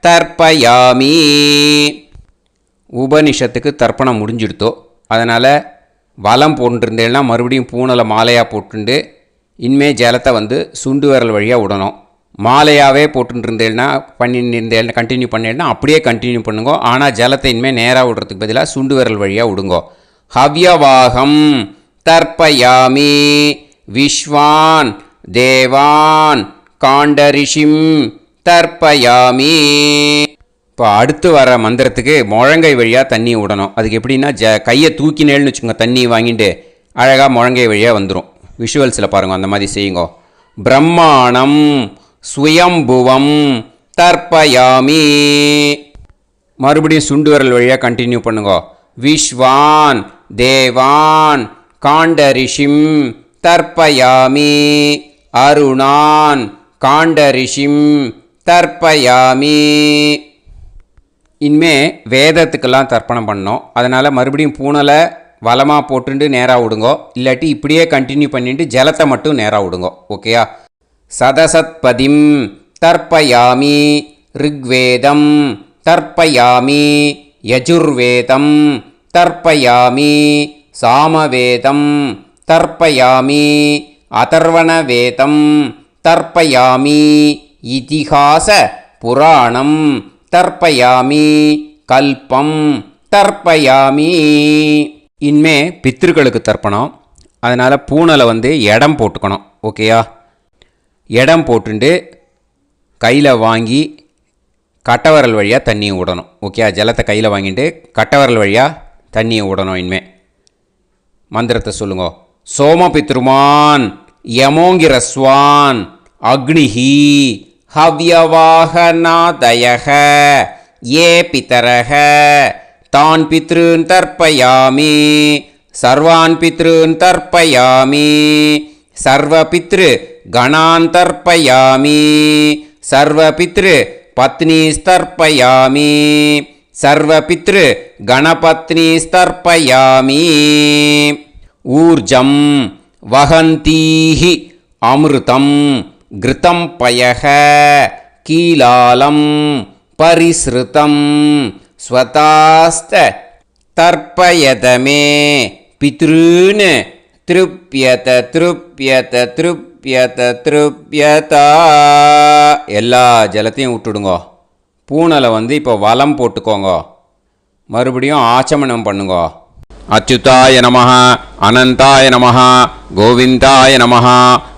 S3: தர்ப்பயாமி. உபனிஷத்துக்கு தர்ப்பணம் முடிஞ்சிடுத்தோ, அதனால் வலம் போட்டுருந்தேன்னா மறுபடியும் பூனலை மாலையாக போட்டுண்டு இனிமே ஜலத்தை சுண்டு விரல் வழியாக விடணும். மாலையாகவே போட்டுருந்தேன்னா பண்ணியிருந்தேன் கண்டினியூ பண்ணேன்னா அப்படியே கண்டினியூ பண்ணுங்கோ. ஆனால் ஜலத்தை இனிமேல் நேராக விடுறதுக்கு பதிலாக சுண்டு விரல் வழியாக விடுங்கோ. ஹவ்யவாகம் தர்ப்பயாமி விஸ்வான் தேவான் காண்டரிஷிம் தர்ப்பயாமி. இப்போ அடுத்து வர மந்திரத்துக்கு முழங்கை வழியாக தண்ணி விடணும். அதுக்கு எப்படின்னா கையை தூக்கினேன்னு வச்சுக்கோங்க, தண்ணி வாங்கிட்டு அழகாக முழங்கை வழியாக வந்துடும். விஷுவல்ஸில் பாருங்கள், அந்த மாதிரி செய்யுங்கோ. பிரம்மாணம் சுயம்புவம் தர்ப்பயாமி. மறுபடியும் சுண்டு விரல் வழியாக கண்டினியூ பண்ணுங்கோ. விஸ்வான் தேவான் காண்டரிஷிம் தர்ப்பயாமி அருணான் காண்டரிஷிம் தர்ப்பயாமி. இனிமே வேதத்துக்கெல்லாம் தர்ப்பணம் பண்ணோம். அதனால் மறுபடியும் பூனலை வலமாக போட்டுண்டு நேராக விடுங்கோ, இல்லாட்டி இப்படியே கண்டினியூ பண்ணிட்டு ஜலத்தை மட்டும் நேராக விடுங்கோ. ஓகேயா? சதசத்பதிம் தர்ப்பயாமி ரிக்வேதம் தர்ப்பயாமி யஜுர்வேதம் தர்ப்பயாமி சாமவேதம் தர்ப்பயாமி அதர்வணவேதம் தர்ப்பயாமி இதிகாச புராணம் தர்ப்பயாமி கல்பம் தர்ப்பயாமி. இனிமே பித்ருக்களுக்கு தர்ப்பணம். அதனால் பூனலை இடம் போட்டுக்கணும். ஓகேயா? இடம் போட்டுண்டு கையில் வாங்கி கட்டவரல் வழியாக தண்ணியை விடணும். ஓகேயா? ஜலத்தை கையில் வாங்கிட்டு கட்டவரல் வழியாக தண்ணியை விடணும். இனிமே மந்திரத்தை சொல்லுங்க. சோமபித்ருமான் யமோங்கிரஸ்வான் அக்னிஹி ஹவ்யவாகநாதயக ஏ பிதரக தான் பித்ருன் தர்ப்பயாமி சர்வான் பித்ருன் தர்ப்பயாமி சர்வபித்ரு கணான் தர்ப்பயாமி சர்வபித்ரு பத்னிஸ்தர்ப்பயாமி சர்வபித்ரு கணபத்னிஸ்தர்ப்பயாமி. ஊர்ஜம் வஹந்தீஹி அமிர்தம் கிருதம் பயக கீலாலம் பரிஸ்ருதம் ஸ்வதாஸ்த தர்ப்பயதமே பித்ருன் திருப்யத திருப்யத திருப்யத திருப்யதா. எல்லா ஜலத்தையும் விட்டுடுங்கோ. பூனலை இப்போ வலம் போட்டுக்கோங்க. மறுபடியும் ஆச்சமனம் பண்ணுங்கோ. அச்சுதாய நமஹ அனந்தாய நமஹ கோவிந்தாய நமஹ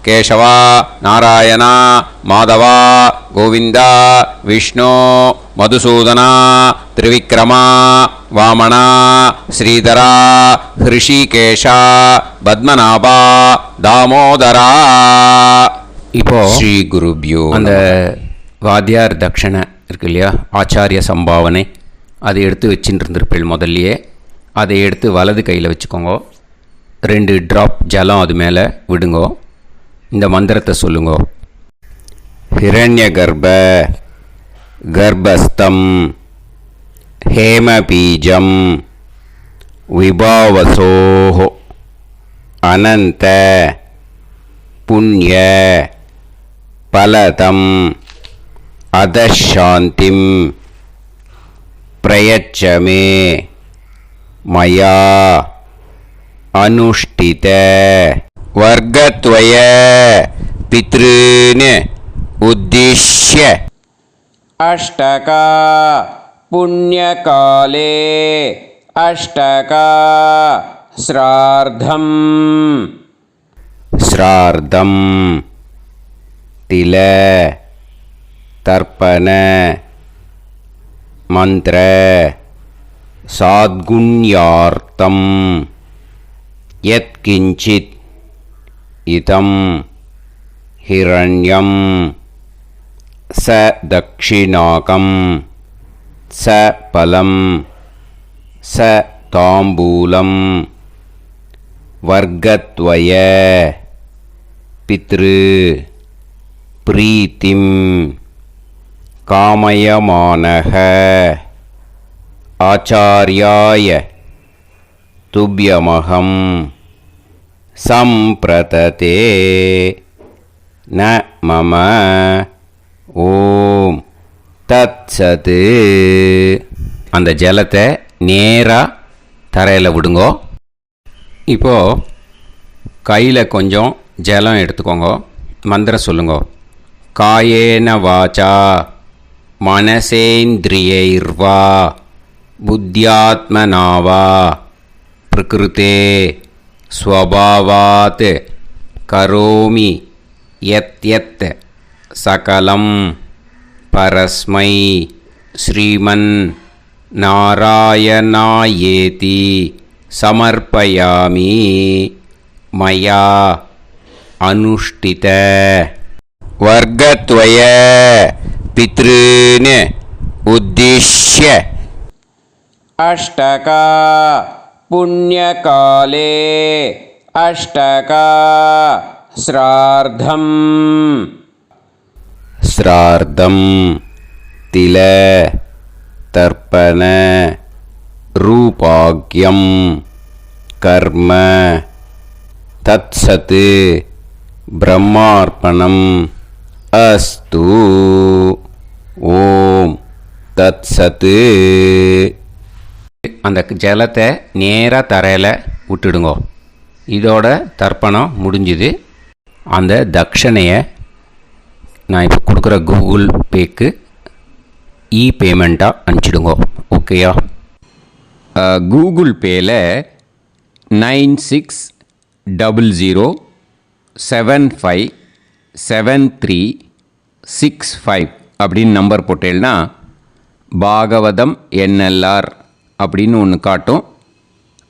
S3: கேசவா நாராயணா மாதவா கோவிந்தா விஷ்ணு மதுசூதனா திரிவிக்ரமா வாமனா ஸ்ரீதரா ஹிருஷிகேஷா பத்மநாபா தாமோதரா. இப்போ ஸ்ரீ குருப்யோ அந்த வாத்தியார் தட்சணை இருக்கு இல்லையா, ஆச்சாரிய சம்பாவனை, அதை எடுத்து வச்சுட்டு இருந்திருப்பேள் முதல்லையே. அதை எடுத்து வலது கையில் வச்சுக்கோங்க. 2 ட்ராப் ஜலம் அது மேலே விடுங்கோ. இந்த மந்திரத்தை சொல்லுங்கோ. ஹிரண்ய கர்ப்ப கர்ப்பஸ்தம் ஹேமபீஜம் விபாவசோஹோ அனந்த புண்ணிய பலதம் அதசாந்திம் பிரயச்சமே மயா அனுஷ்டித வர்க்கத்வய பித்ருன் உத்திஷ்ய அஷ்டகா புண்ணியகாலே அஷ்டகா ஸ்ரார்த்தம் तिल तर्पण मंत्र साद्गुण्यार्थं यत्किंचित् इदं हिरण्यं स दक्षिणाकं स फलं स ताम्बूलं वर्गद्वय पितृ प्रीतिं कामयमानः आचार्याय तुभ्यमहं सम्प्रतते न मम ஓம் தத்சது. அந்த ஜலத்தை நேராக தரையில் விடுங்கோ. இப்போது கையில் கொஞ்சம் ஜலம் எடுத்துக்கோங்க. மந்திரம் சொல்லுங்க. காயேன வாச்சா மனசேந்திரியைர்வா புத்தியாத்மனாவா பிரகிருதே ஸ்வபாவாத் கரோமி யத் யத் சகலம் பரஸ்மை ஸ்ரீமன் நாராயணாயேதி சமர்ப்பயாமி மயா அனுஷ்டித வர்க்கத்வய பித்ருன் உத்திஷ்ய அஷ்டகா புண்ணியகாலே அஷ்டகா ஸ்ரார்த்தம் ஸ்ரார்த்தம் தில தர்ப்பண ரூபாக்யம் கர்ம தத்சத் பிரம்மார்ப்பணம் அஸ்து. ஓம் தத்சத். அந்த ஜலத்தை நேராக தரையில் விட்டுடுங்கோ. இதோட தர்ப்பணம் முடிஞ்சுது. அந்த தட்சணையை நான் இப்போ கொடுக்குற கூகுள் பேக்கு பேமெண்ட்டாக அனுப்பிச்சிடுங்கோ. ஓகேயா? கூகுள் பேயில் 9600757365 அப்படின்னு நம்பர் போட்டேன்னா பாகவதம் NLR அப்படின்னு ஒன்று காட்டும்.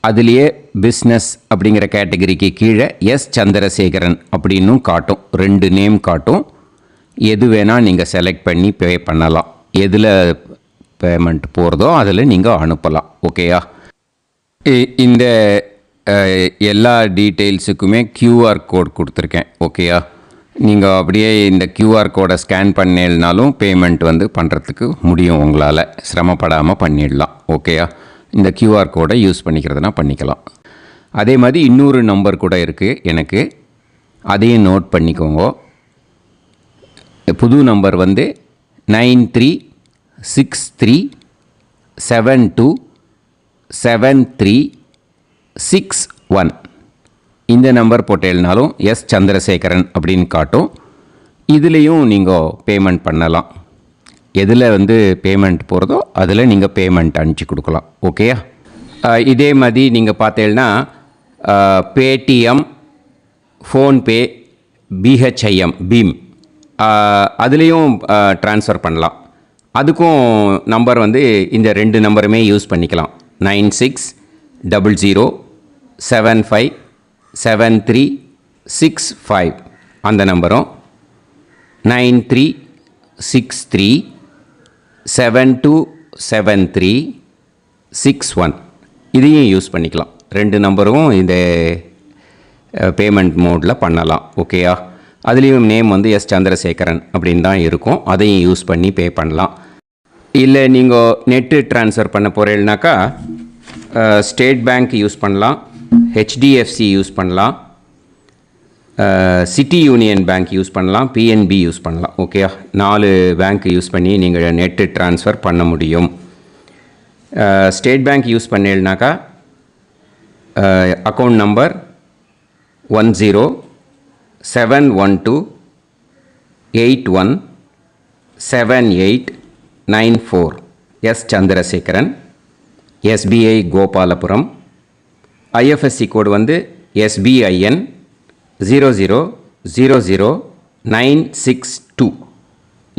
S3: அதுலேயே பிஸ்னஸ் அப்படிங்கிற கேட்டகரிக்கு கீழே எஸ் சந்திரசேகரன் அப்படின்னும் காட்டும். 2 நேம் காட்டும். எது வேணால் நீங்கள் செலக்ட் பண்ணி பே பண்ணலாம். எதில் பேமெண்ட் போகிறதோ அதில் நீங்கள் அனுப்பலாம். ஓகேயா? இந்த எல்லா டீட்டெயில்ஸுக்குமே QR கோட் கொடுத்துருக்கேன். ஓகேயா? நீங்கள் அப்படியே இந்த QR கோடை ஸ்கேன் பண்ணேன்னாலும் பேமெண்ட் பண்ணுறதுக்கு முடியும். உங்களால் சிரமப்படாமல் பண்ணிடலாம். ஓகேயா? இந்த QR கோடை யூஸ் பண்ணிக்கிறதுனா பண்ணிக்கலாம். அதே மாதிரி இன்னொரு நம்பர் கூட இருக்குது எனக்கு. அதையும் நோட் பண்ணிக்கோங்க. புது நம்பர் 9363727361. இந்த நம்பர் போட்டேல்னாலும் எஸ் சந்திரசேகரன் அப்படின்னு காட்டும். இதுலேயும் நீங்கள் பேமெண்ட் பண்ணலாம். எதில் பேமெண்ட் போகிறதோ அதில் நீங்கள் பேமெண்ட் அனுப்பிச்சி கொடுக்கலாம். ஓகேயா? இதே மாதிரி நீங்கள் பார்த்தேன்னா பேடிஎம், ஃபோன்பே, பிஹெச்ஐஎம் பீம் அதுலேயும் ட்ரான்ஸ்ஃபர் பண்ணலாம். அதுக்கும் நம்பர் இந்த 2 நம்பருமே யூஸ் பண்ணிக்கலாம். 9600757365 அந்த நம்பரும் 9363727361 இதையும் யூஸ் பண்ணிக்கலாம். 2 நம்பரும் இந்த பேமெண்ட் மோடில் பண்ணலாம். ஓகேயா? அதுலேயும் நேம் எஸ் சந்திரசேகரன் அப்படின்னு தான் இருக்கும். அதையும் யூஸ் பண்ணி பே பண்ணலாம். இல்லை நீங்கள் நெட்டு ட்ரான்ஸ்ஃபர் பண்ண போகிறீங்கனாக்கா ஸ்டேட் பேங்க் யூஸ் பண்ணலாம், HDFC யூஸ் பண்ணலாம், சிட்டி யூனியன் பேங்க் யூஸ் பண்ணலாம், PNB யூஸ் பண்ணலாம். ஓகேயா? 4 பேங்க் யூஸ் பண்ணி நீங்கள் நெட்டு ட்ரான்ஸ்ஃபர் பண்ண முடியும். ஸ்டேட் பேங்க் யூஸ் பண்ணீங்கனாக்கா account number 10712817894 S Chandrasekaran, SBI Gopalapuram. IFSC code SBIN 0000 962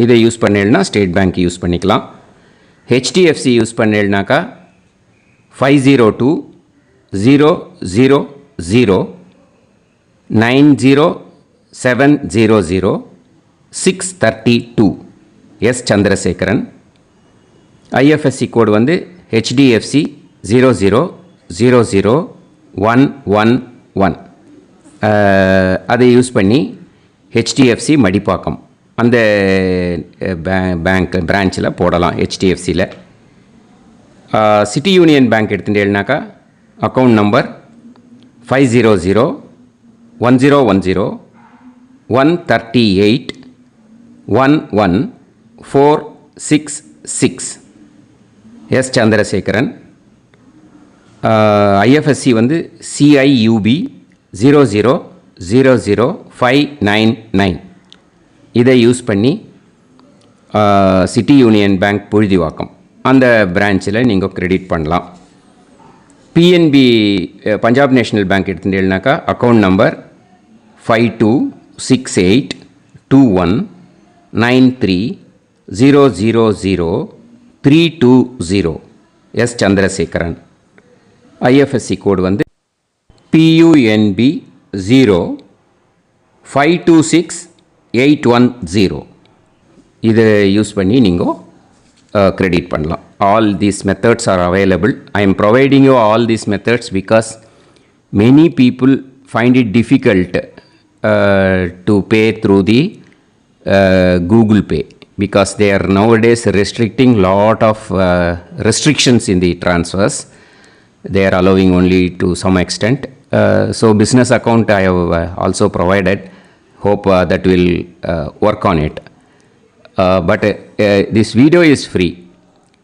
S3: இதை யூஸ் பண்ணேன்னா ஸ்டேட் பேங்க் யூஸ் பண்ணிக்கலாம். ஹெச்டிஎஃப்சி யூஸ் பண்ணேன்னாக்கா 502-000-90700-632 எஸ் சந்திரசேகரன். ஐஎஃப்எஸ்சி கோடு வந்து HDFC 0000111. அதை யூஸ் பண்ணி HDFC மடிப்பாக்கம் அந்த பேங்க் பிரான்ச்சில் போடலாம். HDFCயில் சிட்டி யூனியன் பேங்க் எடுத்துட்டேன்னாக்கா account number 500-1038-11466 S Chandrasekaran. IFSC வந்து CIUB 0000599. இதை யூஸ் பண்ணி சிட்டி யூனியன் பேங்க் புழுதிவாக்கம் அந்த பிரான்ச்சில் நீங்கள் கிரெடிட் பண்ணலாம். PNB பஞ்சாப் நேஷ்னல் பேங்க் எடுத்துட்டேன்னாக்கா account number 52682193000320 S Chandrasekaran. IFSC code வந்து PUNB 0526810. இதை யூஸ் பண்ணி நீங்கள் கிரெடிட் பண்ணலாம். All these methods are available. I am providing you all these methods because many people find it difficult to pay through the Google Pay because they are nowadays restricting lot of restrictions in the transfers. They are allowing only to some extent. So business account I have also provided. Hope that will work on it. But this video is free.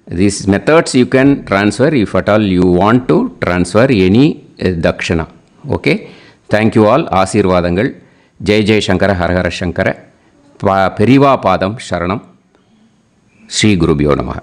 S3: These methods you can transfer if at all you want to transfer any dakshana. Okay. Thank you all. ஆசீர்வாதங்கள். ஜெய் ஜெய் சங்கர ஹரஹர சங்கர. பெரிவா பாதம் சரணம். ஸ்ரீ குருபியோ நமஹ.